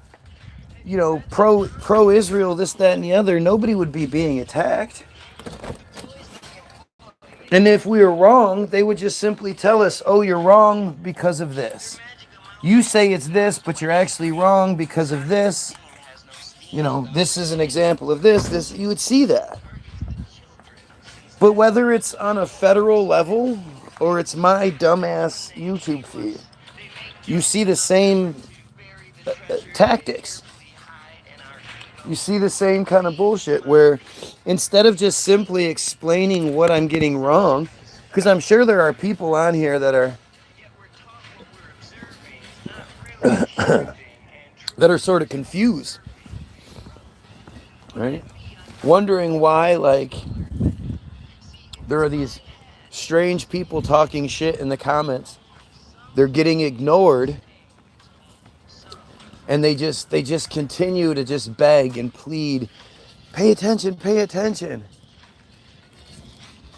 S1: pro Israel, this, that, and the other, nobody would be being attacked. And if we were wrong, they would just simply tell us, oh, you're wrong because of this. You say it's this, but you're actually wrong because of this. This is an example of this, you would see that. But whether it's on a federal level or it's my dumbass YouTube feed, you see the same tactics. You see the same kind of bullshit where instead of just simply explaining what I'm getting wrong, because I'm sure there are people on here that are that are sort of confused, right? Wondering why, like, there are these strange people talking shit in the comments. They're getting ignored, and they just continue to just beg and plead, pay attention, pay attention.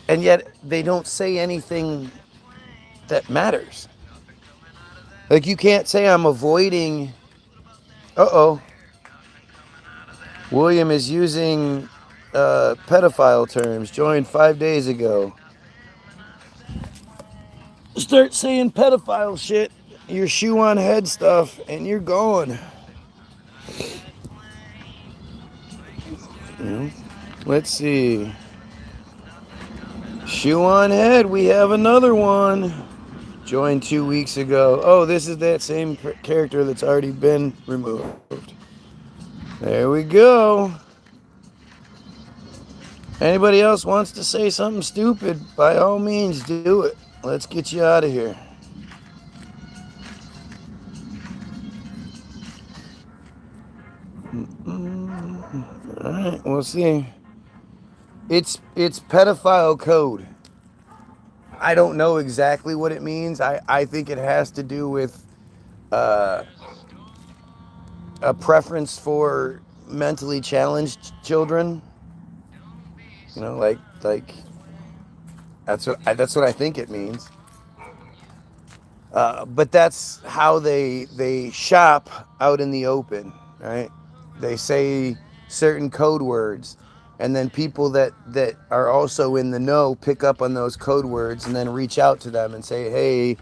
S1: And yet they don't say anything that matters. Like, you can't say I'm avoiding. William is using pedophile terms. Joined 5 days ago. Start saying pedophile shit, your shoe on head stuff, and you're going. Let's see. Shoe on head, we have another one. Joined 2 weeks ago. Oh, this is that same character that's already been removed. There we go. Anybody else wants to say something stupid, by all means, do it. Let's get you out of here. Alright, we'll see. It's pedophile code. I don't know exactly what it means. I think it has to do with uh, a preference for mentally challenged children. Like that's what I think it means. But that's how they shop out in the open, right? They say certain code words, and then people that are also in the know pick up on those code words and then reach out to them and say, hey,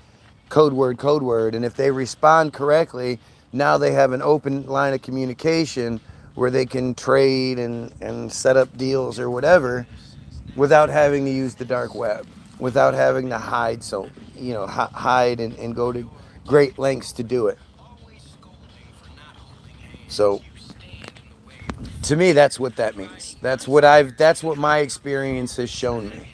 S1: code word. And if they respond correctly, now they have an open line of communication where they can trade and set up deals or whatever without having to use the dark web, without having to hide, hide and go to great lengths to do it. So to me, that's what that means. That's what my experience has shown me.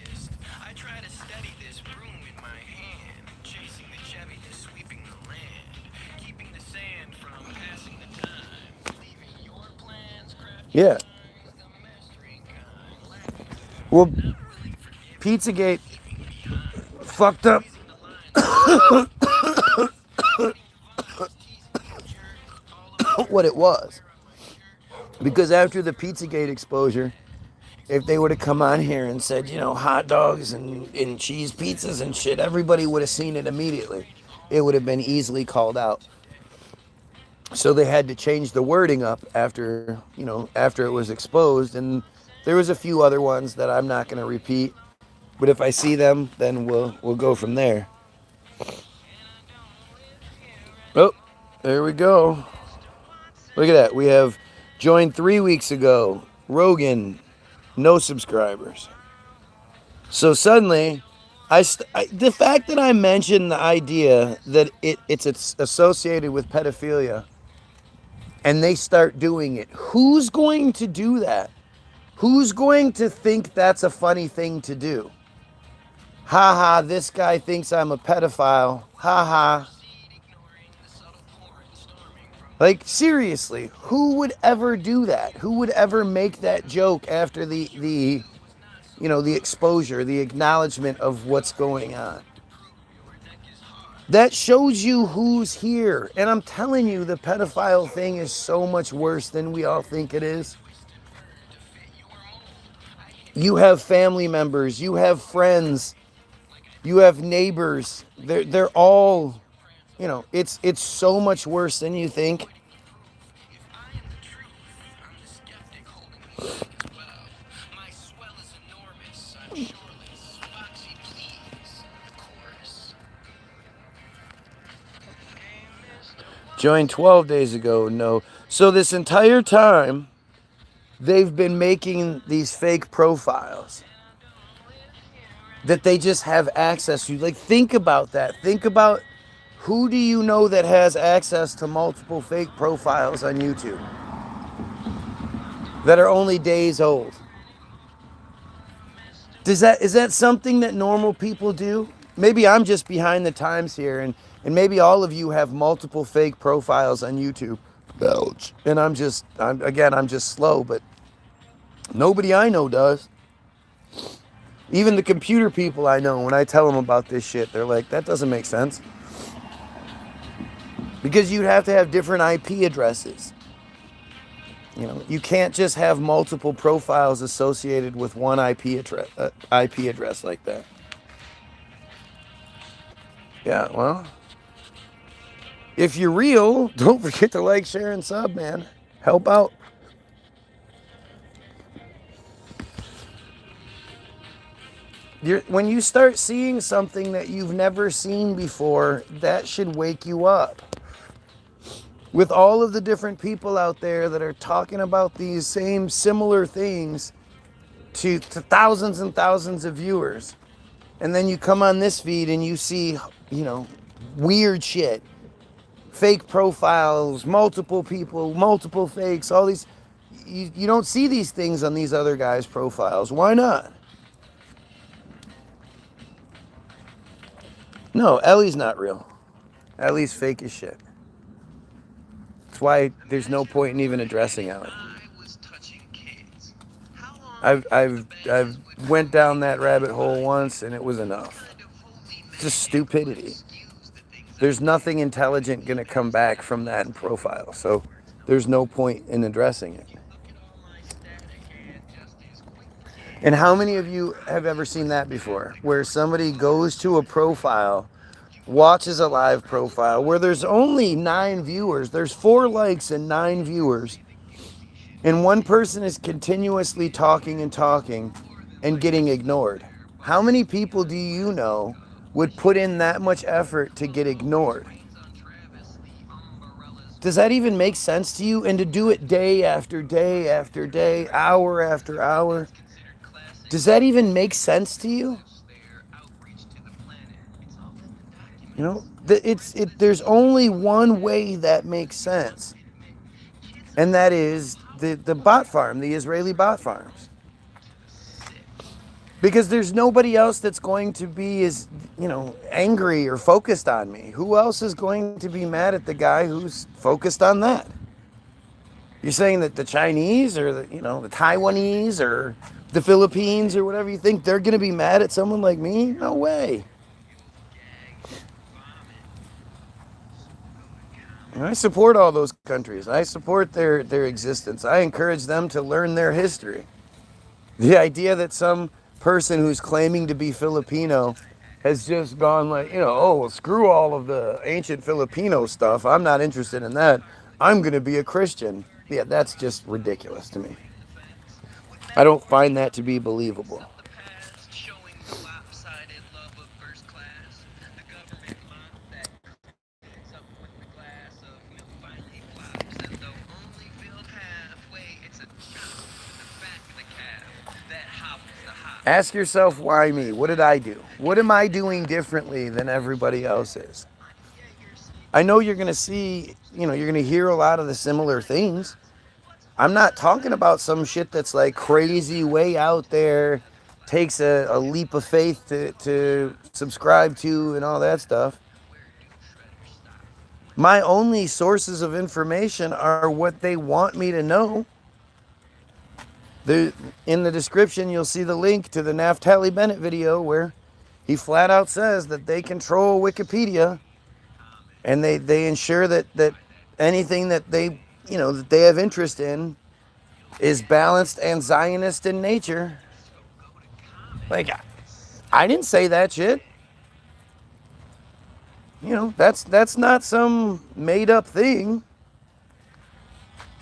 S1: Yeah. Well, Pizzagate fucked up what it was. Because after the Pizzagate exposure, if they would have come on here and said, hot dogs and cheese pizzas and shit, everybody would have seen it immediately. It would have been easily called out. So they had to change the wording up after it was exposed. And there was a few other ones that I'm not going to repeat. But if I see them, then we'll go from there. Oh, there we go. Look at that. We have joined 3 weeks ago. Rogan, no subscribers. So suddenly, the fact that I mentioned the idea that it's associated with pedophilia, and they start doing it, who's going to do that? Who's going to think that's a funny thing to do? Ha ha, this guy thinks I'm a pedophile. Ha ha. Like, seriously, who would ever do that? Who would ever make that joke after the exposure, the acknowledgement of what's going on? That shows you who's here. And I'm telling you, the pedophile thing is so much worse than we all think it is. You have family members, you have friends, you have neighbors. They're all, it's so much worse than you think. Joined 12 days ago, no. So this entire time, they've been making these fake profiles that they just have access to. Like, think about that. Think about who do you know that has access to multiple fake profiles on YouTube that are only days old? Is that something that normal people do? Maybe I'm just behind the times here, and maybe all of you have multiple fake profiles on YouTube. Belch. And I'm just slow, but nobody I know does. Even the computer people I know, when I tell them about this shit, they're like, that doesn't make sense. Because you'd have to have different IP addresses. You can't just have multiple profiles associated with one IP address like that. Yeah, well, if you're real, don't forget to like, share, and sub, man. Help out. When you start seeing something that you've never seen before, that should wake you up. With all of the different people out there that are talking about these same similar things to thousands and thousands of viewers, and then you come on this feed and you see, weird shit, fake profiles, multiple people, multiple fakes, all these, you don't see these things on these other guys' profiles. Why not? No, Ellie's not real. Ellie's fake as shit. That's why there's no point in even addressing Ellie. I've went down that rabbit hole once and it was enough. Just stupidity. There's nothing intelligent going to come back from that profile. So there's no point in addressing it. And how many of you have ever seen that before? Where somebody goes to a profile, watches a live profile, where there's only 9 viewers, there's 4 likes and 9 viewers, and one person is continuously talking and talking and getting ignored. How many people do you know would put in that much effort to get ignored? Does that even make sense to you? And to do it day after day after day, hour after hour, does that even make sense to you? You know, there's only one way that makes sense, and that is the bot farm, the Israeli bot farms. Because there's nobody else that's going to be as, angry or focused on me. Who else is going to be mad at the guy who's focused on that? You're saying that the Chinese or the Taiwanese or the Philippines or whatever, you think they're going to be mad at someone like me? No way. And I support all those countries. I support their existence. I encourage them to learn their history. The idea that some person who's claiming to be Filipino has just gone like, oh, well, screw all of the ancient Filipino stuff. I'm not interested in that. I'm going to be a Christian. Yeah, that's just ridiculous to me. I don't find that to be believable. Ask yourself, why me? What did I do? What am I doing differently than everybody else is? I know you're going to see, you're going to hear a lot of the similar things. I'm not talking about some shit that's like crazy, way out there, takes a leap of faith to subscribe to and all that stuff. My only sources of information are what they want me to know. In the description, you'll see the link to the Naphtali Bennett video where he flat out says that they control Wikipedia and they ensure that anything that they have interest in is balanced and Zionist in nature. Like, I didn't say that shit. That's not some made up thing.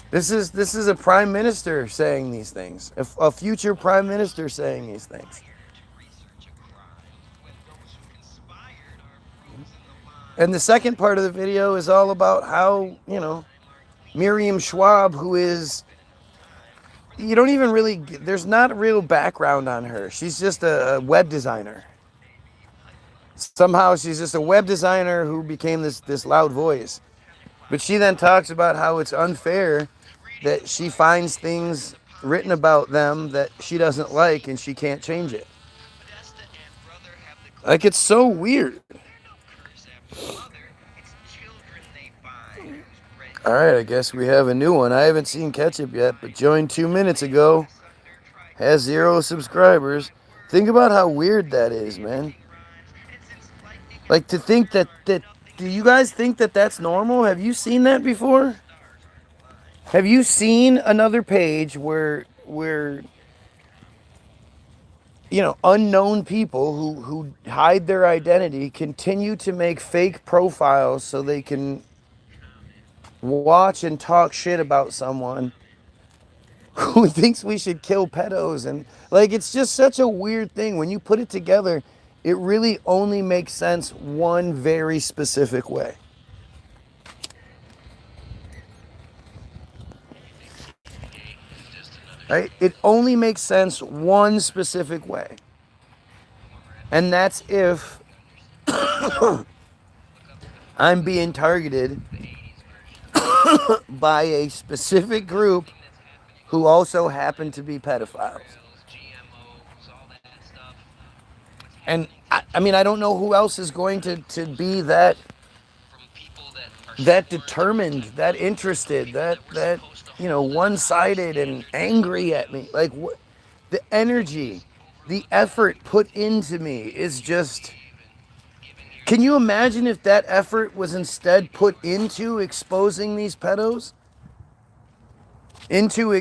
S1: This is a prime minister saying these things, a future prime minister saying these things. And the second part of the video is all about how, Miriam Schwab, who is, you don't even really, there's not a real background on her. She's just a web designer. Somehow she's just a web designer who became this loud voice. But she then talks about how it's unfair that she finds things written about them that she doesn't like and she can't change it. Like, it's so weird. Alright, I guess we have a new one. I haven't seen Ketchup yet, but joined 2 minutes ago. Has 0 subscribers. Think about how weird that is, man. Like, to think that do you guys think that that's normal? Have you seen that before? Have you seen another page where unknown people who hide their identity continue to make fake profiles so they can watch and talk shit about someone who thinks we should kill pedos? And like, it's just such a weird thing. When you put it together, it really only makes sense one very specific way. Right? It only makes sense one specific way. And that's if I'm being targeted by a specific group who also happen to be pedophiles. And I mean, I don't know who else is going to be that determined, that interested, that one-sided and angry at me. Like, what, the energy, the effort put into me is just Can you imagine if that effort was instead put into exposing these pedos? Into,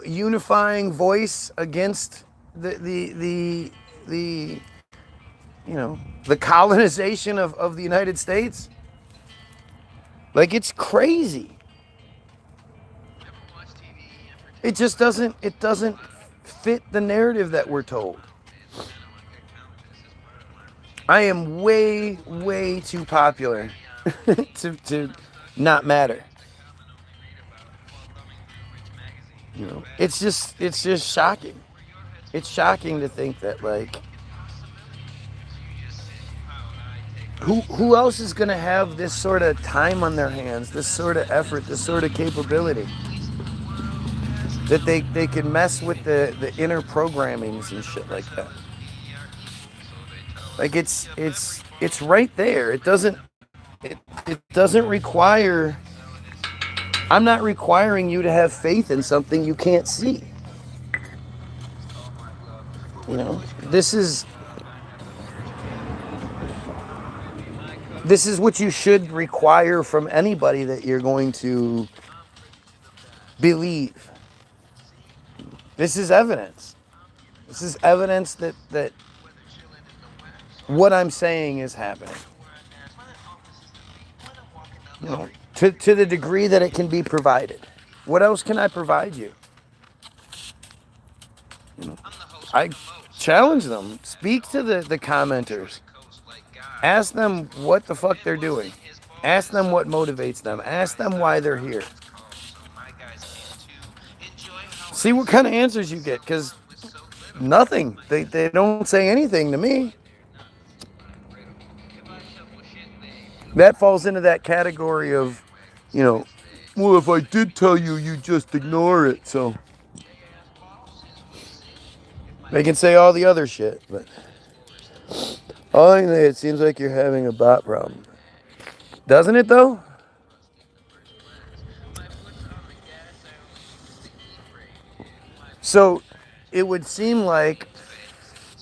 S1: unifying voice against the the colonization of the United States? Like, it's crazy. It just doesn't fit the narrative that we're told. I am way, way too popular to not matter. It's just shocking. It's shocking to think that, like, who else is going to have this sort of time on their hands, this sort of effort, this sort of capability, that they can mess with the inner programmings and shit like that. Like, it's right there. It doesn't require. I'm not requiring you to have faith in something you can't see. This is what you should require from anybody that you're going to believe. This is evidence. This is evidence that what I'm saying is happening. To the degree that it can be provided. What else can I provide you? I challenge them. Speak to the commenters. Ask them what the fuck they're doing. Ask them what motivates them. Ask them why they're here. See what kind of answers you get, because nothing. They don't say anything to me. That falls into that category of, well, if I did tell you, you just ignore it. So they can say all the other shit, but only it seems like you're having a bot problem. Doesn't it, though? So it would seem like,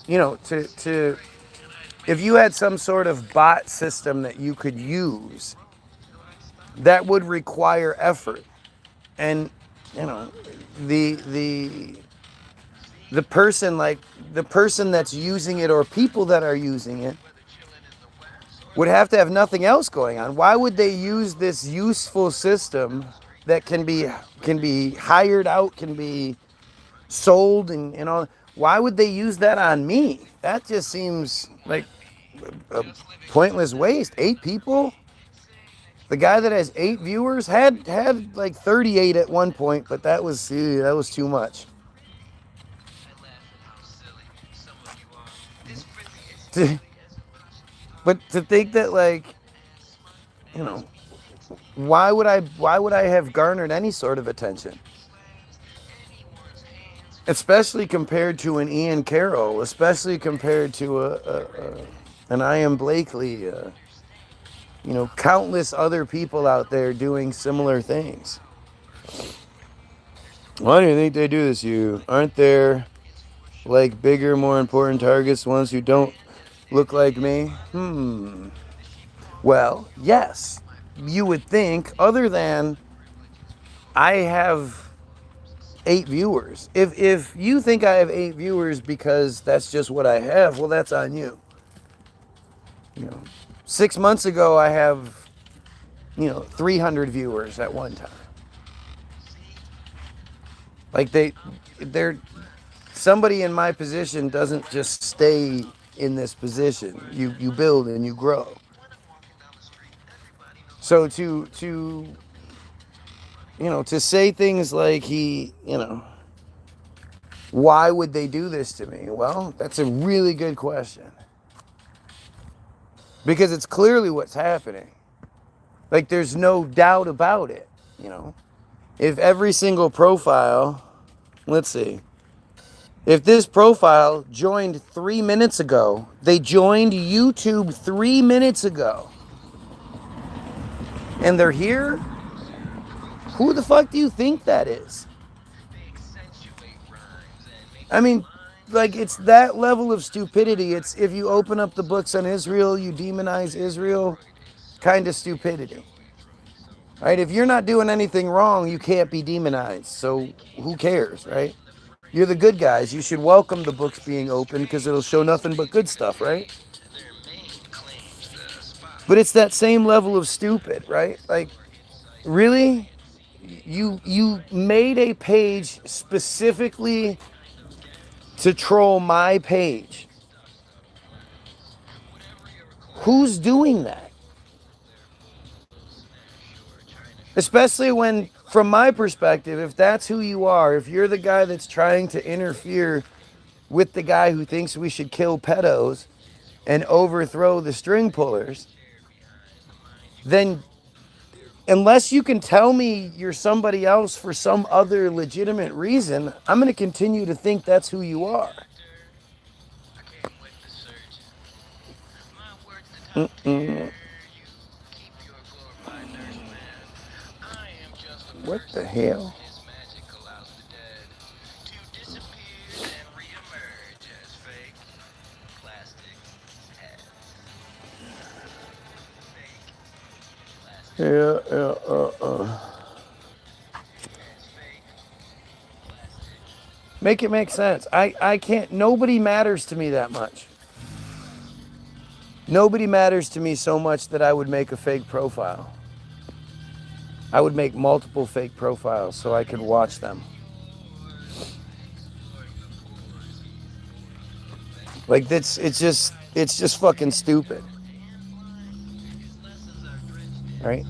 S1: to if you had some sort of bot system that you could use, that would require effort. And, the person, like the person that's using it, or people that are using it, would have to have nothing else going on. Why would they use this useful system that can be hired out, can be sold, and all? Why would they use that on me? That just seems like a pointless waste. 8 people? The guy that has 8 viewers had like 38 at one point, but that was too much. But to think that, like, why would I have garnered any sort of attention? Especially compared to an Ian Carroll, especially compared to an Ian Blakely, countless other people out there doing similar things. Why do you think they do this? Aren't there, like, bigger, more important targets, ones who don't look like me? Well, yes, you would think, other than I have 8 viewers. If you think I have 8 viewers because that's just what I have, well, that's on you. 6 months ago, I have, 300 viewers at one time. Like, they're somebody in my position doesn't just stay in this position. You build and you grow. So to say things like why would they do this to me? Well, that's a really good question. Because it's clearly what's happening. Like, there's no doubt about it, If every single profile, let's see, if this profile joined 3 minutes ago, they joined YouTube 3 minutes ago, and they're here, who the fuck do you think that is? I mean, like it's that level of stupidity. It's if you open up the books on Israel, you demonize Israel, kind of stupidity. Right? If you're not doing anything wrong, you can't be demonized. So who cares, right? You're the good guys. You should welcome the books being open because it'll show nothing but good stuff, right? But it's that same level of stupid, right? Like, really? You made a page specifically to troll my page. Who's doing that? Especially when, from my perspective, if that's who you are, if you're the guy that's trying to interfere with the guy who thinks we should kill pedos and overthrow the string pullers, then unless you can tell me you're somebody else for some other legitimate reason, I'm going to continue to think that's who you are. Mm-mm. What the hell? Yeah. Make it make sense. I can't, nobody matters to me that much. Nobody matters to me so much that I would make a fake profile. I would make multiple fake profiles so I could watch them. Like it's just fucking stupid. Right?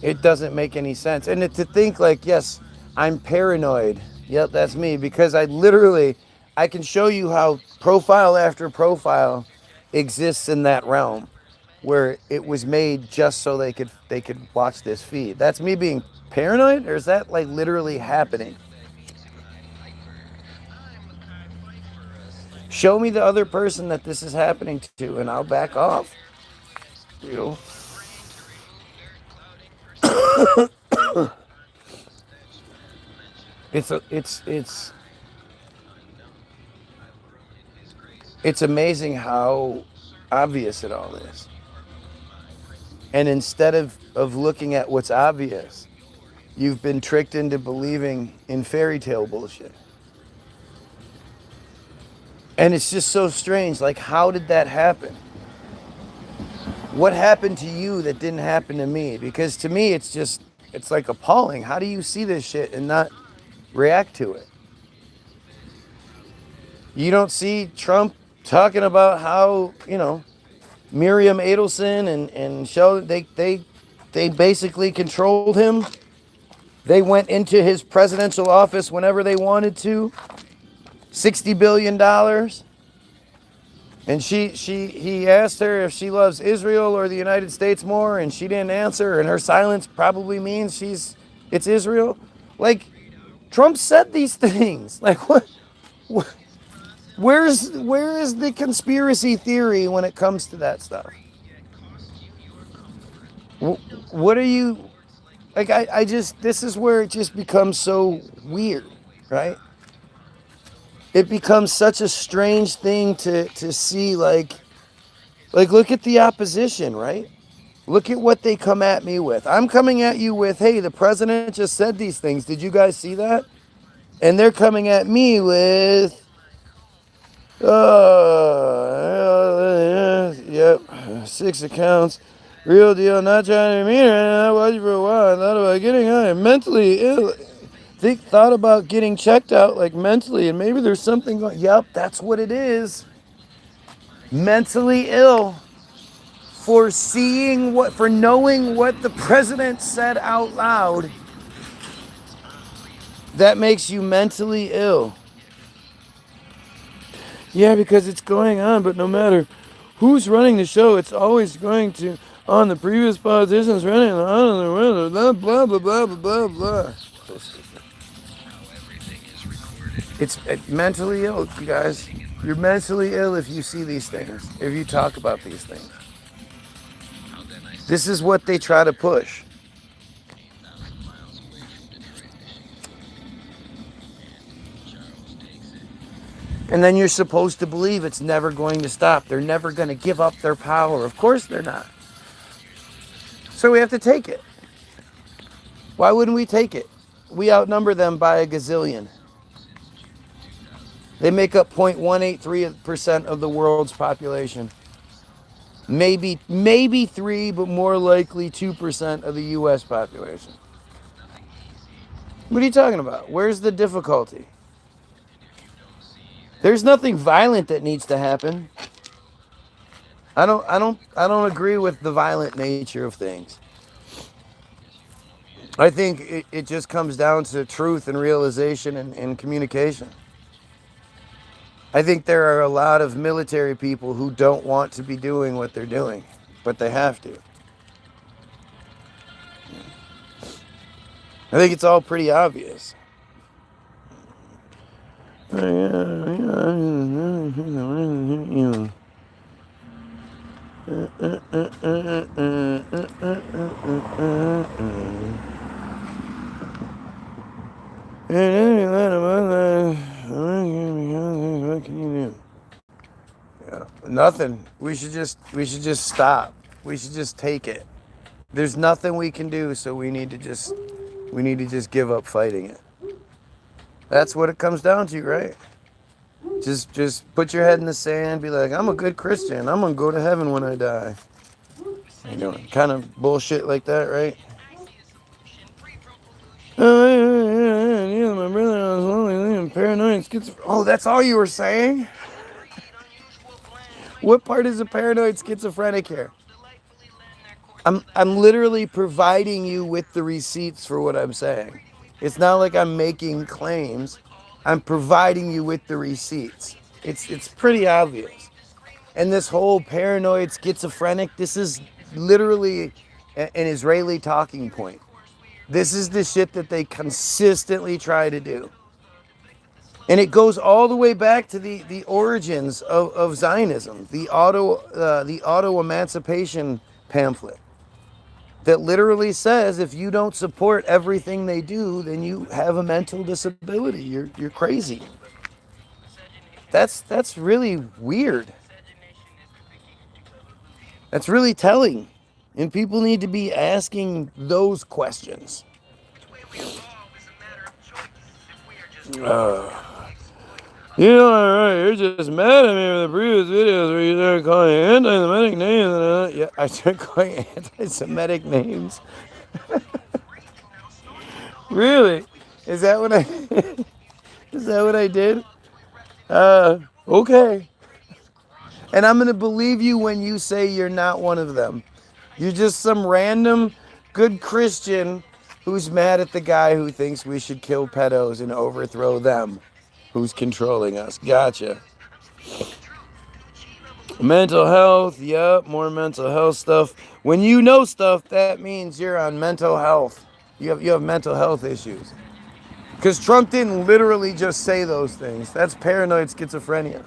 S1: It doesn't make any sense. And to think like, yes, I'm paranoid. Yep, that's me, because I can show you how profile after profile exists in that realm where it was made just so they could watch this feed. That's me being paranoid, or is that like literally happening? Show me the other person that this is happening to, and I'll back off. You know? It's amazing how obvious it all is. And instead of looking at what's obvious, you've been tricked into believing in fairy tale bullshit. And it's just so strange. Like, how did that happen? What happened to you that didn't happen to me? Because to me, it's like appalling. How do you see this shit and not react to it? You don't see Trump talking about how, Miriam Adelson and Sheldon, they basically controlled him. They went into his presidential office whenever they wanted to. $60 billion. And he asked her if she loves Israel or the United States more, and she didn't answer, and her silence probably means it's Israel. Like, Trump said these things. Like, what where is the conspiracy theory when it comes to that stuff? What are you, like, this is where it just becomes so weird, right? It becomes such a strange thing to see, like look at the opposition, right? Look at what they come at me with. I'm coming at you with, hey, the president just said these things. Did you guys see that? And they're coming at me with, yep, 6 accounts. Real deal, not trying to be mean right now. I watched you for a while. I thought about getting high. Mentally ill. Thought about getting checked out, like mentally, and maybe there's something going. Yep, that's what it is. Mentally ill for knowing what the president said out loud. That makes you mentally ill. Yeah, because it's going on, but no matter who's running the show, it's always going to on the previous politicians running on the blah blah blah blah blah blah. It's mentally ill, you guys. You're mentally ill if you see these things, if you talk about these things. This is what they try to push. And then you're supposed to believe it's never going to stop. They're never going to give up their power. Of course they're not. So we have to take it. Why wouldn't we take it? We outnumber them by a gazillion. They make up 0.183% of the world's population. Maybe 3, but more likely 2% of the US population. What are you talking about? Where's the difficulty? There's nothing violent that needs to happen. I don't agree with the violent nature of things. I think it just comes down to truth and realization and communication. I think there are a lot of military people who don't want to be doing what they're doing, but they have to. I think it's all pretty obvious. What can you do? Yeah, nothing. We should just stop. We should just take it. There's nothing we can do, so we need to just give up fighting it. That's what it comes down to, right? Just put your head in the sand, be like, I'm a good Christian. I'm gonna go to heaven when I die. You know, kind of bullshit like that, right? My brother was lonely and paranoid, schizophrenic. Oh, that's all you were saying? What part is a paranoid schizophrenic here? I'm literally providing you with the receipts for what I'm saying. It's not like I'm making claims. I'm providing you with the receipts. It's pretty obvious. And this whole paranoid schizophrenic, this is literally an Israeli talking point. This is the shit that they consistently try to do. And it goes all the way back to the origins of Zionism, the auto emancipation pamphlet that literally says if you don't support everything they do, then you have a mental disability. You're crazy. That's really weird. That's really telling. And people need to be asking those questions. You know, you're just mad at me with the previous videos where you started calling anti-Semitic names. Yeah, I started calling anti-Semitic names. Really? Is that what I did? Okay. And I'm going to believe you when you say you're not one of them. You're just some random good Christian who's mad at the guy who thinks we should kill pedos and overthrow them, who's controlling us. Gotcha. Mental health, yep, more mental health stuff. When you know stuff, that means you're on mental health. You have mental health issues. Because Trump didn't literally just say those things. That's paranoid schizophrenia.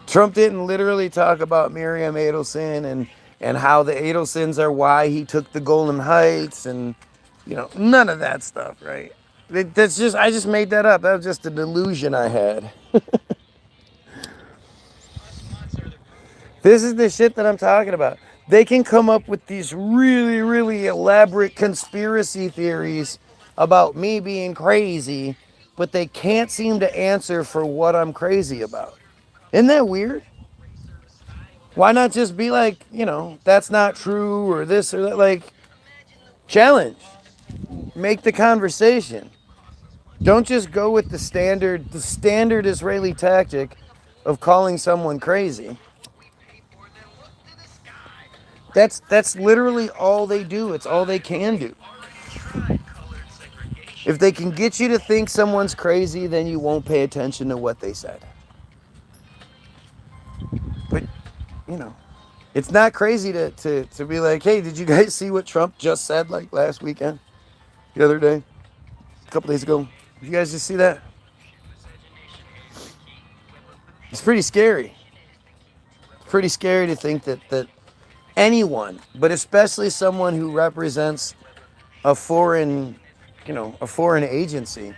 S1: Trump didn't literally talk about Miriam Adelson and how the Adelsons are why he took the Golden Heights and, you know, none of that stuff, right? I just made that up. That was just a delusion I had. This is the shit that I'm talking about. They can come up with these really, really elaborate conspiracy theories about me being crazy, but they can't seem to answer for what I'm crazy about. Isn't that weird? Why not just be like, you know, that's not true or this or that? Like, challenge. Make the conversation. Don't just go with the standard Israeli tactic of calling someone crazy. That's literally all they do. It's all they can do. If they can get you to think someone's crazy, then you won't pay attention to what they said. But, you know, it's not crazy to be like, hey, did you guys see what Trump just said like last weekend? The other day? A couple days ago? Did you guys just see that? It's pretty scary. It's pretty scary to think that anyone, but especially someone who represents a foreign agency,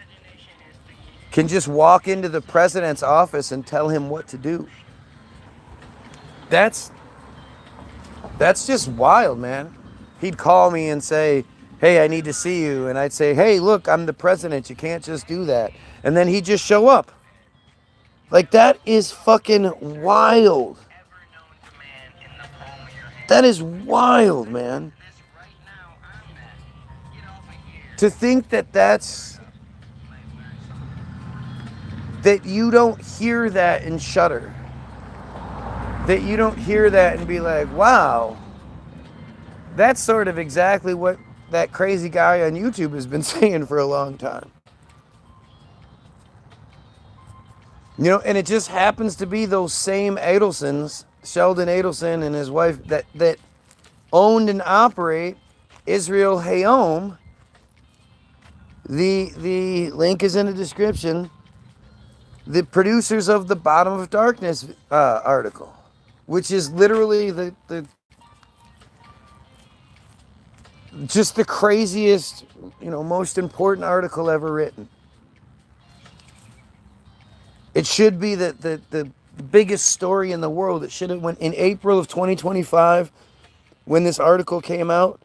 S1: can just walk into the president's office and tell him what to do. That's just wild, man. He'd call me and say, hey, I need to see you. And I'd say, hey, look, I'm the president. You can't just do that. And then he'd just show up. Like, that is fucking wild. That is wild, man. To think that you don't hear that and shudder. That you don't hear that and be like, wow, that's sort of exactly what that crazy guy on YouTube has been saying for a long time. You know, and it just happens to be those same Adelsons, Sheldon Adelson and his wife, that owned and operate Israel Hayom. The link is in the description. The producers of the Bottom of Darkness article, which is literally the just the craziest, most important article ever written. It should be the biggest story in the world. It should have went in April of 2025 when this article came out.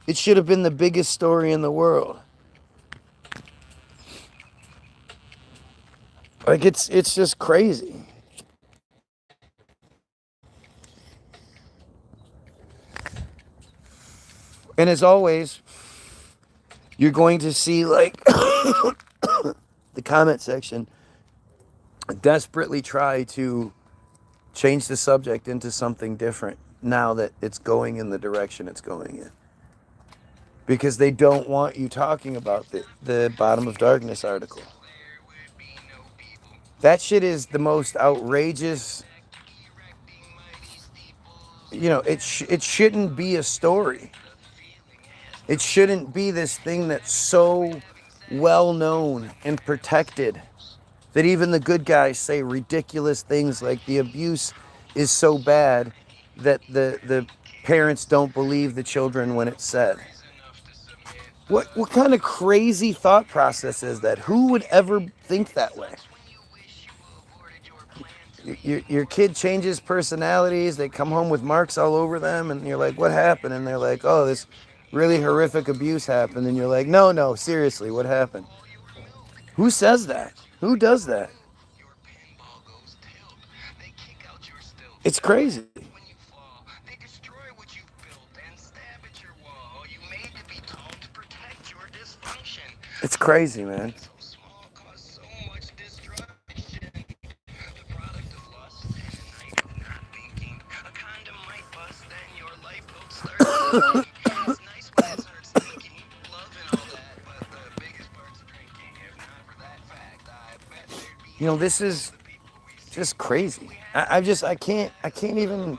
S1: It should have been the biggest story in the world. Like, it's just crazy. And as always, you're going to see, like, the comment section desperately try to change the subject into something different now that it's going in the direction it's going in. Because they don't want you talking about the Bottom of Darkness article. That shit is the most outrageous. It shouldn't be a story. It shouldn't be this thing that's so well known and protected that even the good guys say ridiculous things like the abuse is so bad that the parents don't believe the children when it's said. What kind of crazy thought process is that? Who would ever think that way? Your kid changes personalities. They come home with marks all over them, and you're like, what happened? And they're like, oh, this really horrific abuse happened. And you're like, no, seriously, what happened? Who says that? Who does that? It's crazy. It's crazy, man. This is just crazy. I can't even,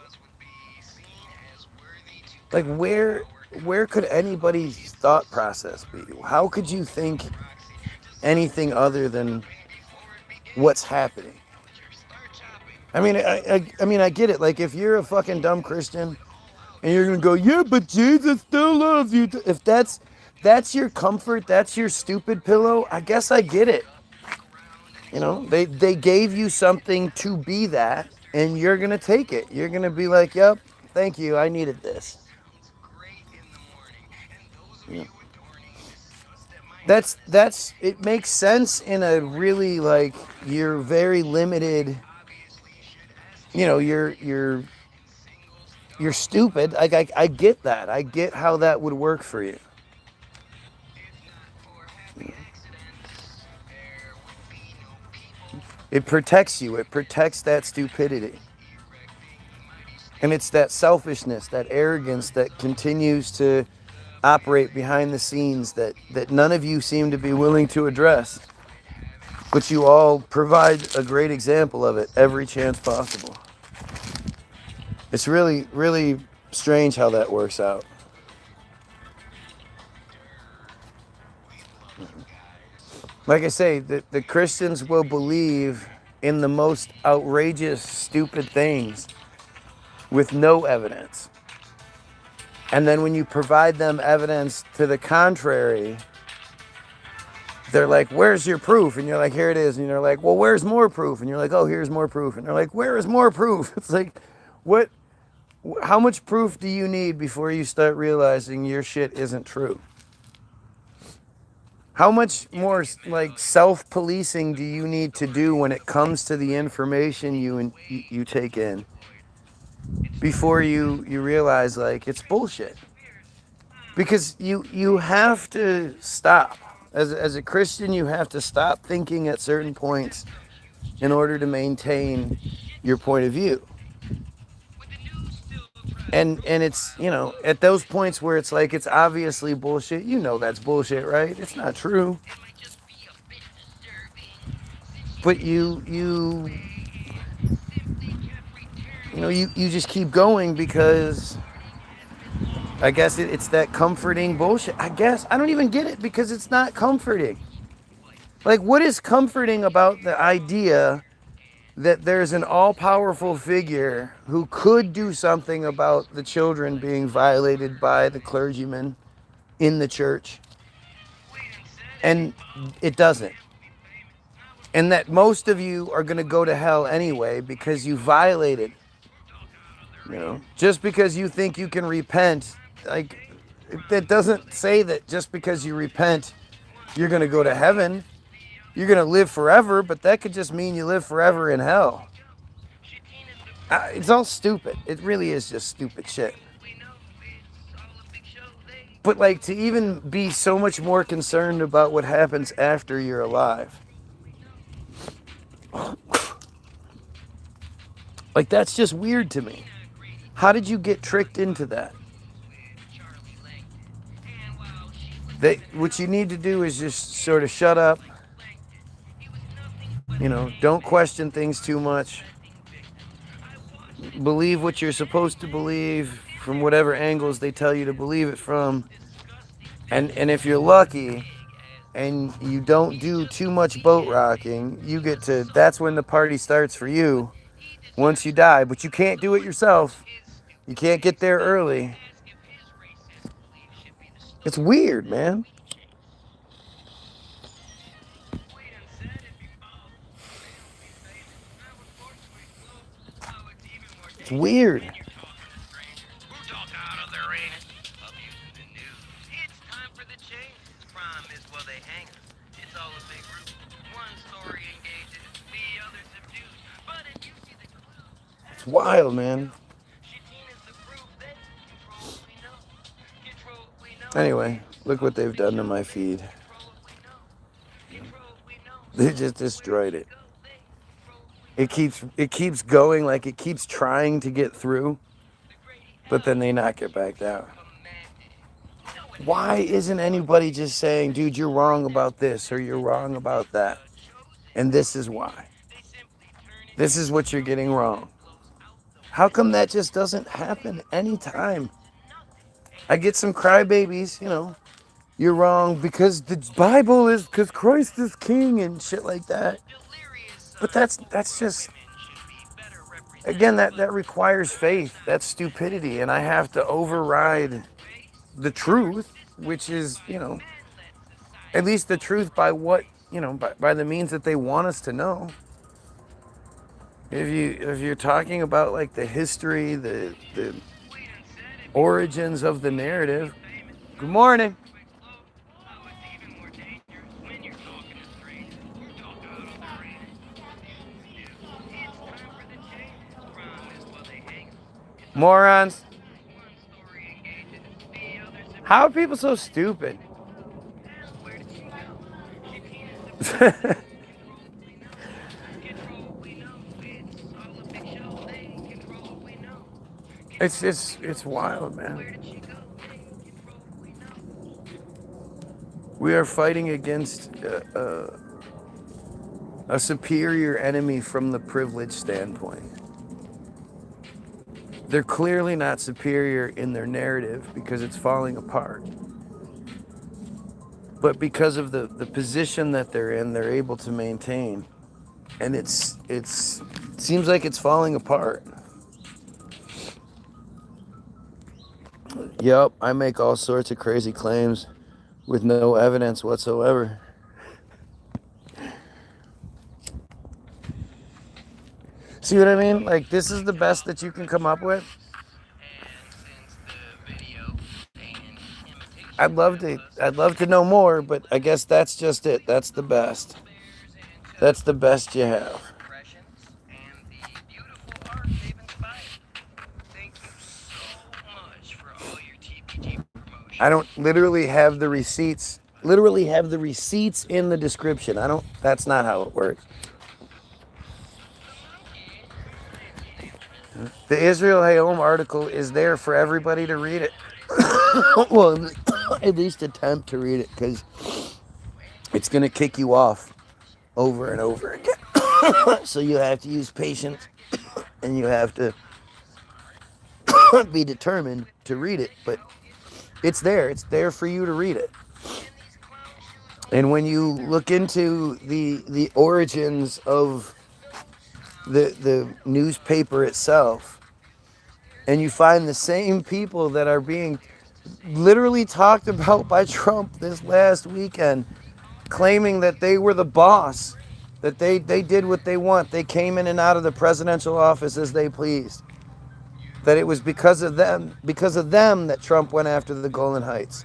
S1: like, where could anybody's thought process be? How could you think anything other than what's happening? I mean, I get it. Like, if you're a fucking dumb Christian and you're gonna go, yeah, but Jesus still loves you. If that's your comfort, that's your stupid pillow, I guess I get it. They gave you something to be that, and you're gonna take it. You're gonna be like, yep, thank you, I needed this. Yeah. That's it makes sense in a really, like, you're very limited. You're stupid. Like, I get that. I get how that would work for you. It protects you. It protects that stupidity. And it's that selfishness, that arrogance that continues to operate behind the scenes that none of you seem to be willing to address. But you all provide a great example of it every chance possible. It's really, really strange how that works out. Like I say, the Christians will believe in the most outrageous, stupid things with no evidence. And then when you provide them evidence to the contrary, they're like, where's your proof? And you're like, here it is. And you're like, well, where's more proof? And you're like, oh, here's more proof. And they're like, where is more proof? It's like, what? How much proof do you need before you start realizing your shit isn't true? How much more like self-policing do you need to do when it comes to the information you take in before you realize like it's bullshit? Because you have to stop. As a Christian, you have to stop thinking at certain points in order to maintain your point of view. And it's, you know, at those points where it's like it's obviously bullshit, you know that's bullshit, right? It's not true. But you just keep going because I guess it's that comforting bullshit. I guess I don't even get it because it's not comforting. Like, what is comforting about the idea that there's an all-powerful figure who could do something about the children being violated by the clergyman in the church, and it doesn't? And that most of you are going to go to hell anyway because you violated, you know, just because you think you can repent, like, that doesn't say that just because you repent, you're going to go to heaven. You're going to live forever, but that could just mean you live forever in hell. It's all stupid. It really is just stupid shit. But like, to even be so much more concerned about what happens after you're alive, like, that's just weird to me. How did you get tricked into that? What you need to do is just sort of shut up. You know, don't question things too much. Believe what you're supposed to believe from whatever angles they tell you to believe it from. And if you're lucky and you don't do too much boat rocking, you get to, that's when the party starts for you once you die. But you can't do it yourself. You can't get there early. It's weird, man. It's weird. It's wild, man. Anyway, look what they've done to my feed. They just destroyed it. It keeps going, like it keeps trying to get through, but then they knock it back down. Why isn't anybody just saying, dude, you're wrong about this or you're wrong about that? And this is why. This is what you're getting wrong. How come that just doesn't happen anytime? I get some crybabies, you know, you're wrong because the Bible is, because Christ is king and shit like that. But that's just, again, that requires faith. That's stupidity. And I have to override the truth, which is, you know, at least the truth by what, you know, by the means that they want us to know. If you're talking about like the history, the origins of the narrative. Good morning. Morons. How are people so stupid? It's wild, man. We are fighting against a superior enemy from the privileged standpoint. They're clearly not superior in their narrative because it's falling apart. But because of the position that they're in, they're able to maintain. And it seems like it's falling apart. Yep, I make all sorts of crazy claims with no evidence whatsoever. See what I mean? Like, this is the best that you can come up with. I'd love to know more, but I guess that's just it. That's the best. That's the best you have. I don't literally have the receipts. Literally have the receipts in the description. I don't. That's not how it works. The Israel Hayom article is there for everybody to read it. Well, at least attempt to read it, because it's going to kick you off over and over again. So you have to use patience, and you have to be determined to read it. But it's there. It's there for you to read it. And when you look into the origins of the newspaper itself, and you find the same people that are being literally talked about by Trump this last weekend, claiming that they were the boss, that they did what they want, they came in and out of the presidential office as they pleased, that it was because of them that Trump went after the Golan Heights.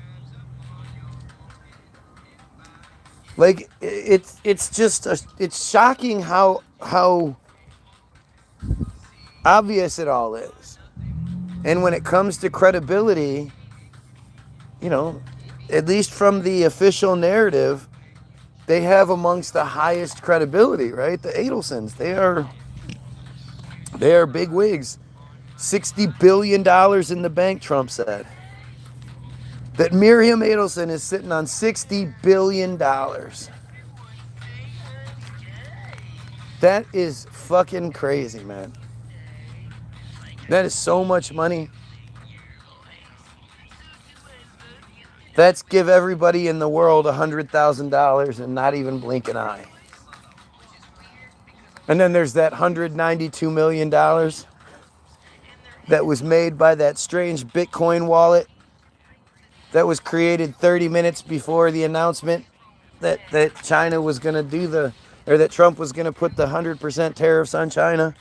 S1: Like, it's just it's shocking how obvious it all is. And when it comes to credibility, you know, at least from the official narrative, they have amongst the highest credibility, right? The Adelsons, they are big wigs. $60 billion in the bank, Trump said. That Miriam Adelson is sitting on $60 billion. That is fucking crazy, man. That is so much money. That's give everybody in the world $100,000 and not even blink an eye. And then there's that $192 million that was made by that strange Bitcoin wallet that was created 30 minutes before the announcement that China was going to do that Trump was going to put the 100% tariffs on China.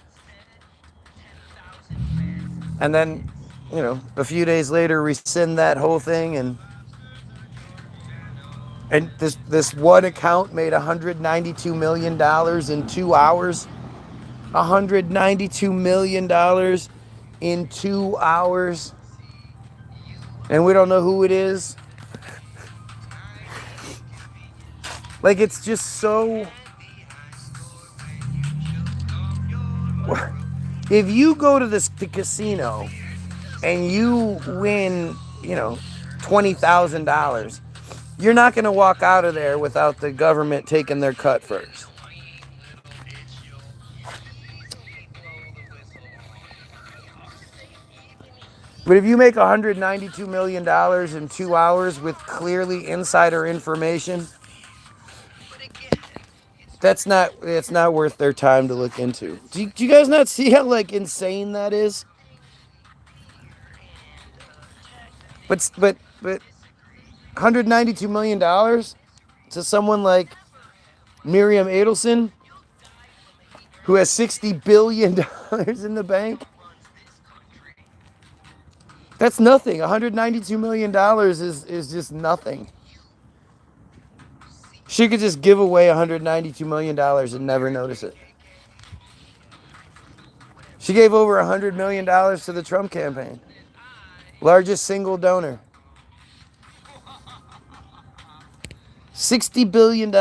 S1: And then, you know, a few days later rescind that whole thing, and this one account made $192 million in 2 hours. $192 million in 2 hours. And we don't know who it is. Like, it's just so... If you go to the casino and you win, you know, $20,000, you're not going to walk out of there without the government taking their cut first. But if you make $192 million in 2 hours with clearly insider information, it's not worth their time to look into. Do you guys not see how, like, insane that is? But $192 million to someone like Miriam Adelson, who has $60 billion in the bank, that's nothing. $192 million is just nothing. She could just give away $192 million and never notice it. She gave over $100 million to the Trump campaign. Largest single donor. $60 billion.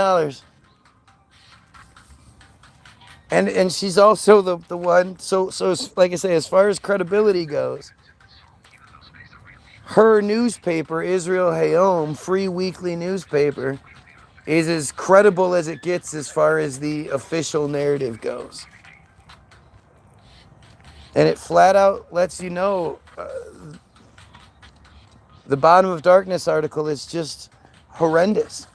S1: And she's also the one, so like I say, as far as credibility goes, her newspaper, Israel Hayom, free weekly newspaper, is as credible as it gets as far as the official narrative goes. And it flat out lets you know the Bottom of Darkness article is just horrendous.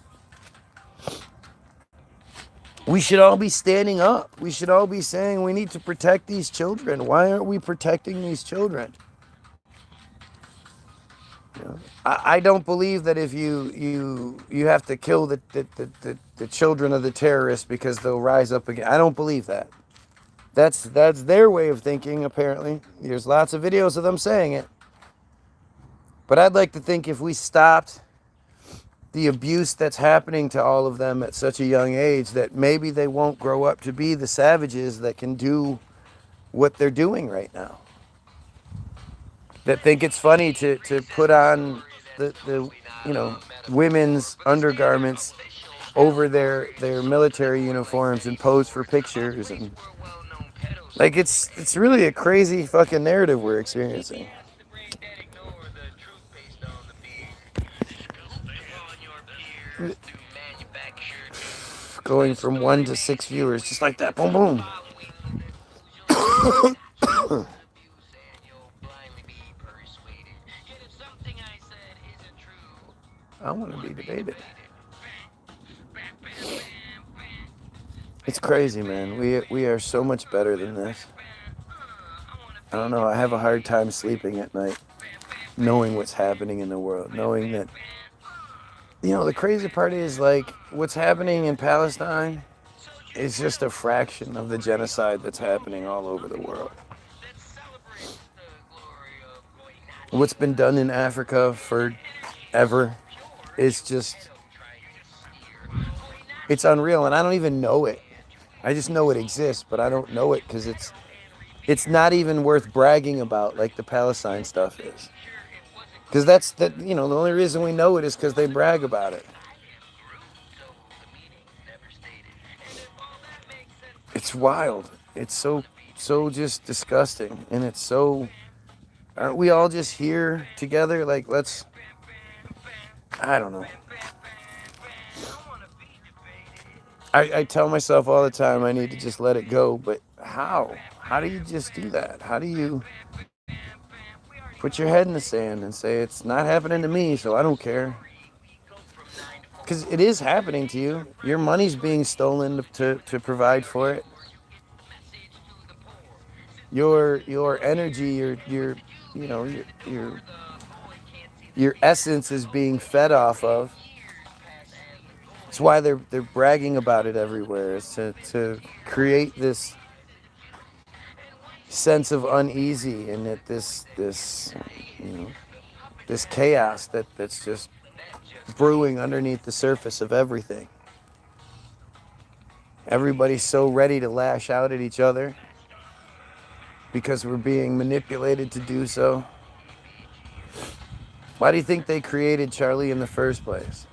S1: We should all be standing up. We should all be saying we need to protect these children. Why aren't we protecting these children? You know, I don't believe that if you have to kill the children of the terrorists because they'll rise up again. I don't believe that. That's their way of thinking, apparently. There's lots of videos of them saying it. But I'd like to think if we stopped the abuse that's happening to all of them at such a young age, that maybe they won't grow up to be the savages that can do what they're doing right now. That think it's funny to put on the women's undergarments over their military uniforms and pose for pictures, and like it's really a crazy fucking narrative we're experiencing. Going from 1 to 6 viewers, just like that, boom, boom. I want to be debated. It's crazy, man. We are so much better than this. I don't know. I have a hard time sleeping at night, knowing what's happening in the world, knowing that, the crazy part is, like, what's happening in Palestine is just a fraction of the genocide that's happening all over the world. What's been done in Africa forever is just, it's unreal, and I don't even know it. I just know it exists, but I don't know it because it's not even worth bragging about like the Palestine stuff is. Because the only reason we know it is because they brag about it. It's wild. It's so just disgusting, and it's so. Aren't we all just here together? Like, I don't know. I tell myself all the time I need to just let it go, but how? How do you just do that? How do you put your head in the sand and say it's not happening to me, so I don't care? Because it is happening to you. Your money's being stolen to provide for it. Your energy, your essence is being fed off of. That's why they're bragging about it everywhere, is to create this sense of uneasy, and that this chaos that's just brewing underneath the surface of everything. Everybody's so ready to lash out at each other because we're being manipulated to do so. Why do you think they created Charlie in the first place?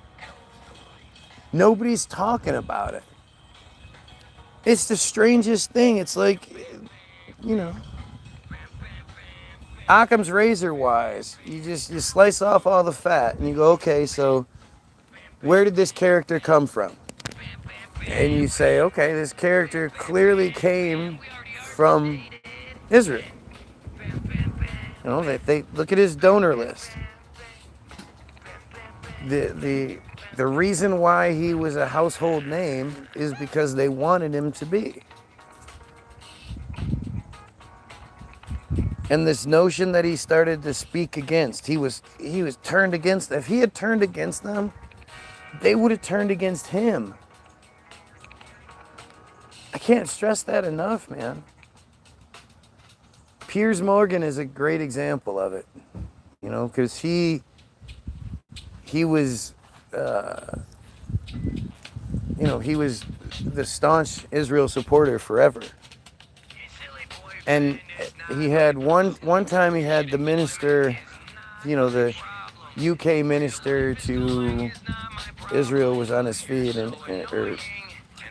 S1: Nobody's talking about it. It's the strangest thing. It's like, Occam's razor wise. You slice off all the fat and you go, okay, so where did this character come from? And you say, okay, this character clearly came from Israel. They look at his donor list. The reason why he was a household name is because they wanted him to be. And this notion that he started to speak against, he was turned against. If he had turned against them, they would have turned against him. I can't stress that enough, man. Piers Morgan is a great example of it, because he was, he was the staunch Israel supporter forever. And he had one time he had the minister, the UK minister to Israel was on his feet, or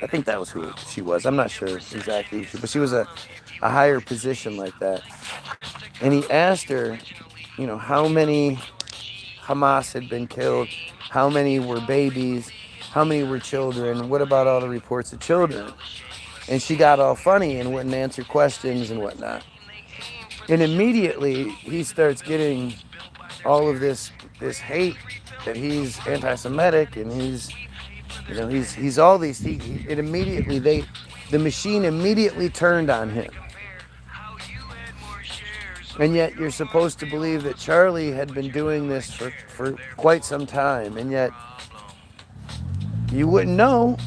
S1: I think that was who she was. I'm not sure exactly, but she was a higher position like that. And he asked her, how many Hamas had been killed, how many were babies, how many were children, what about all the reports of children? And she got all funny and wouldn't answer questions and whatnot. And immediately he starts getting all of this hate that he's anti-Semitic and he's all these. The machine immediately turned on him. And yet you're supposed to believe that Charlie had been doing this for quite some time, and yet you wouldn't know.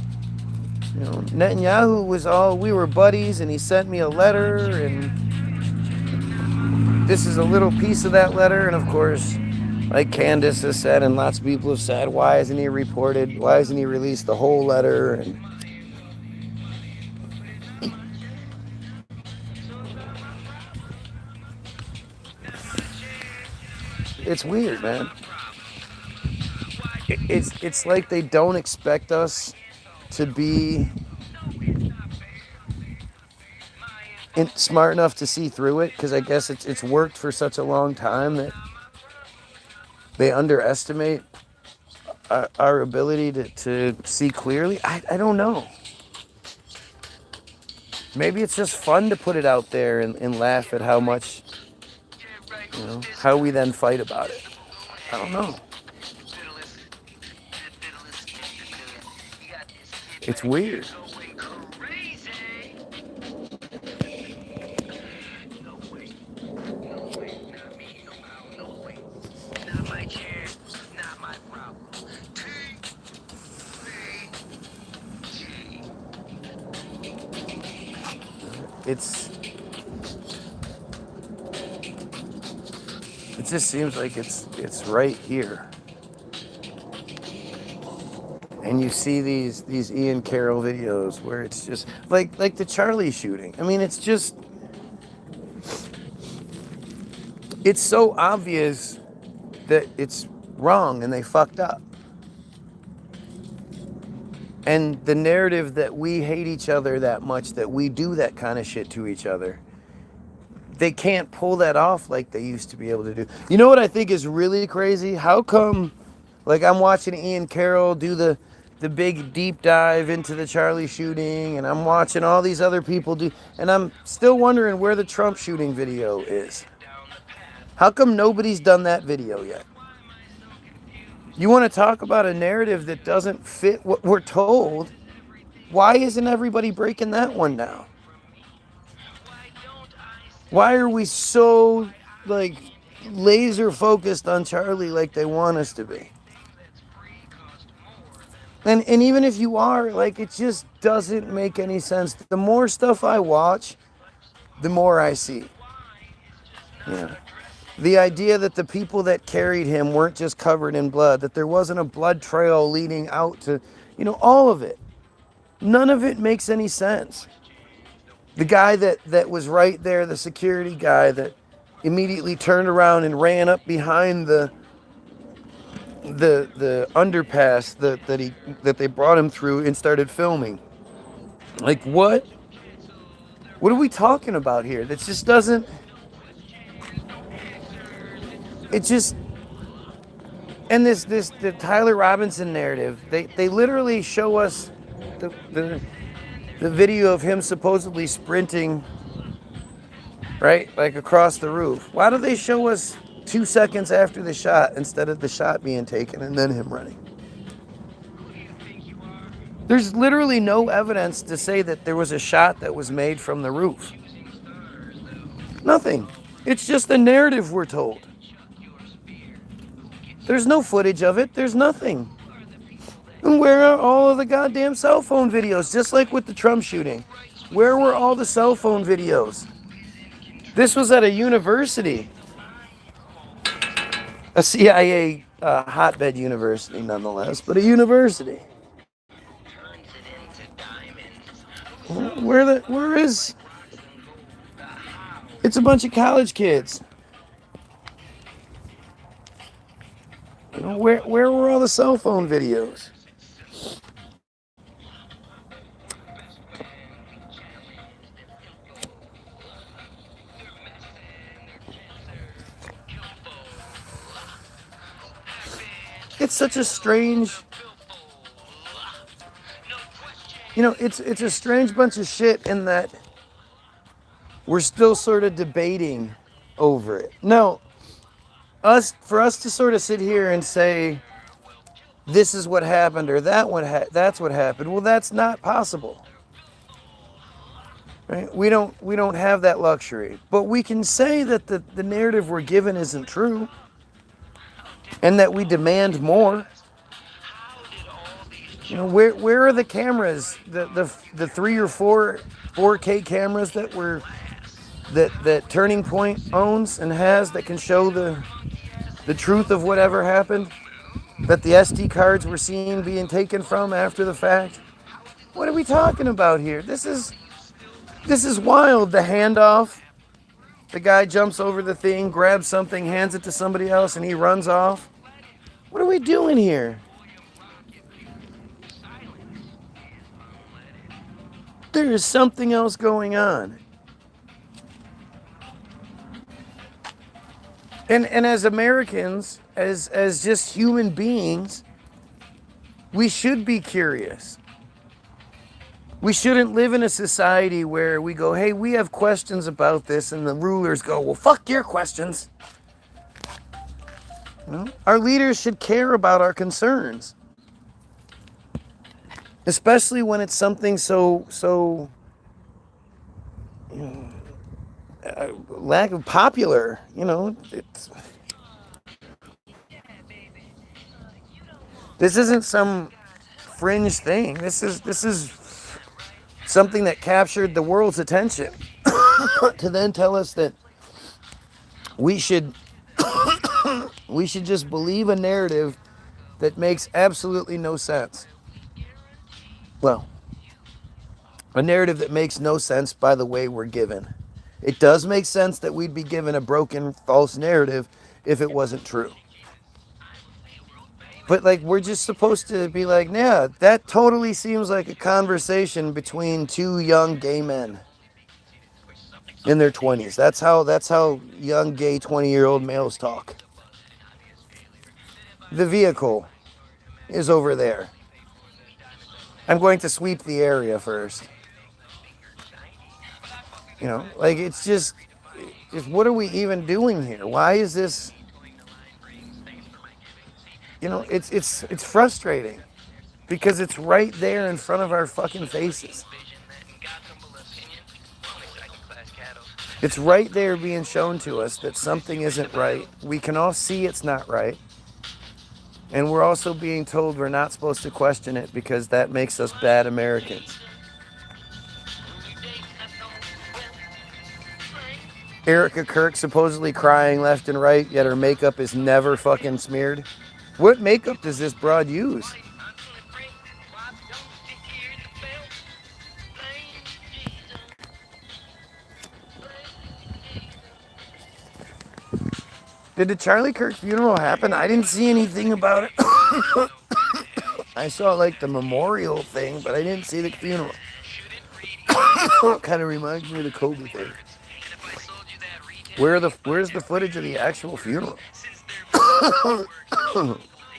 S1: Netanyahu was we were buddies, and he sent me a letter, and this is a little piece of that letter. And of course, like Candace has said, and lots of people have said, why hasn't he reported? Why hasn't he released the whole letter? And it's weird, man. It's like they don't expect us to be smart enough to see through it, because I guess it's worked for such a long time that they underestimate our ability to see clearly. I don't know. Maybe it's just fun to put it out there and laugh at how much, how we then fight about it. I don't know. It's weird. It just seems like it's right here. And you see these Ian Carroll videos where it's just like the Charlie shooting. I mean, it's so obvious that it's wrong and they fucked up. And the narrative that we hate each other that much, that we do that kind of shit to each other, they can't pull that off like they used to be able to do. You know what I think is really crazy? How come, like, I'm watching Ian Carroll do the big deep dive into the Charlie shooting, and I'm watching all these other people do, and I'm still wondering where the Trump shooting video is. How come nobody's done that video yet? You want to talk about a narrative that doesn't fit what we're told? Why isn't everybody breaking that one down? Why are we so, like, laser focused on Charlie like they want us to be? And even if you are, like, it just doesn't make any sense. The more stuff I watch, the more I see. Yeah. The idea that the people that carried him weren't just covered in blood, that there wasn't a blood trail leading out to, all of it. None of it makes any sense. The guy that was right there, the security guy that immediately turned around and ran up behind the underpass that they brought him through and started filming. Like, what? What are we talking about here? That just doesn't... It just... And the Tyler Robinson narrative, they literally show us the video of him supposedly sprinting, right? Like, across the roof. Why do they show us 2 seconds after the shot instead of the shot being taken and then him running? There's literally no evidence to say that there was a shot that was made from the roof. Nothing. It's just the narrative we're told. There's no footage of it. There's nothing. And where are all of the goddamn cell phone videos? Just like with the Trump shooting. Where were all the cell phone videos? This was at a university. A CIA hotbed university, nonetheless, but a university. Where is... It's a bunch of college kids. Where were all the cell phone videos? It's such a strange... it's a strange bunch of shit in that we're still sort of debating over it. No, for us to sort of sit here and say, this is what happened, or that's what happened, well, that's not possible. Right? We don't have that luxury. But we can say that the narrative we're given isn't true, and that we demand more. Where are the cameras? The 3 or 4 4K cameras that Turning Point owns and has that can show the truth of whatever happened, that the SD cards were seen being taken from after the fact. What are we talking about here? This is wild. The handoff. The guy jumps over the thing, grabs something, hands it to somebody else, and he runs off. What are we doing here? There is something else going on. And as Americans, as just human beings, we should be curious. We shouldn't live in a society where we go, hey, we have questions about this, and the rulers go, well, fuck your questions. Our leaders should care about our concerns. Especially when it's something so lack of popular, this isn't some fringe thing. This is something that captured the world's attention to then tell us that we should just believe a narrative that makes absolutely no sense. Well, a narrative that makes no sense by the way we're given. It does make sense that we'd be given a broken, false narrative if it wasn't true. But we're just supposed to be like, yeah, that totally seems like a conversation between 2 young gay men in their 20s. That's how young gay 20-year-old males talk. The vehicle is over there. I'm going to sweep the area first. It's just, what are we even doing here? Why is this? It's frustrating because it's right there in front of our fucking faces. It's right there being shown to us that something isn't right. We can all see it's not right. And we're also being told we're not supposed to question it because that makes us bad Americans. Erica Kirk supposedly crying left and right, yet her makeup is never fucking smeared. What makeup does this broad use? Did the Charlie Kirk funeral happen? I didn't see anything about it. I saw the memorial thing, but I didn't see the funeral. Kind of reminds me of the Kobe thing. Where's the footage of the actual funeral?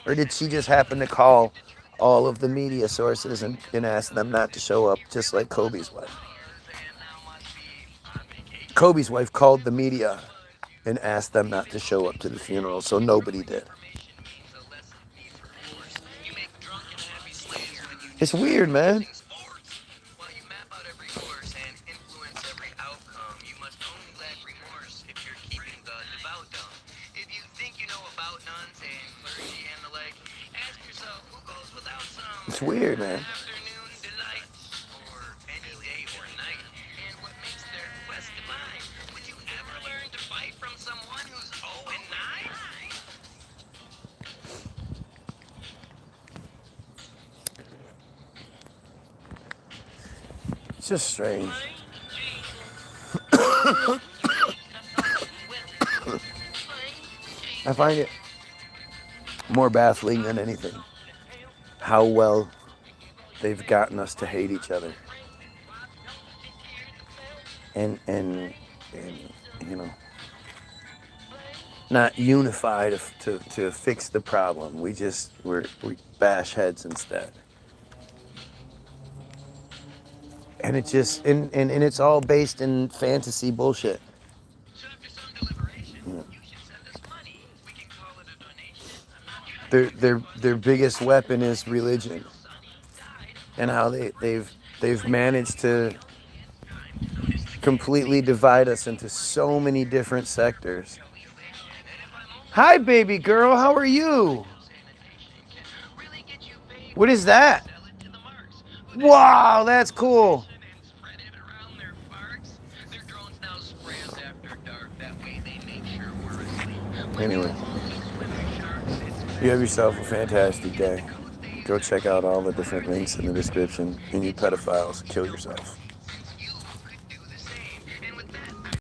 S1: Or did she just happen to call all of the media sources and ask them not to show up, just like Kobe's wife? Kobe's wife called the media and asked them not to show up to the funeral, so nobody did. It's weird, man. It's weird, man. It's just strange. I find it more baffling than anything how well they've gotten us to hate each other. And not unify to fix the problem. We bash heads instead. And it just and it's all based in fantasy bullshit. Their biggest weapon is religion, and how they've managed to completely divide us into so many different sectors. Hi, baby girl, how are you? What is that? Wow, that's cool. Anyway, you have yourself a fantastic day. Go check out all the different links in the description. And you pedophiles, kill yourself.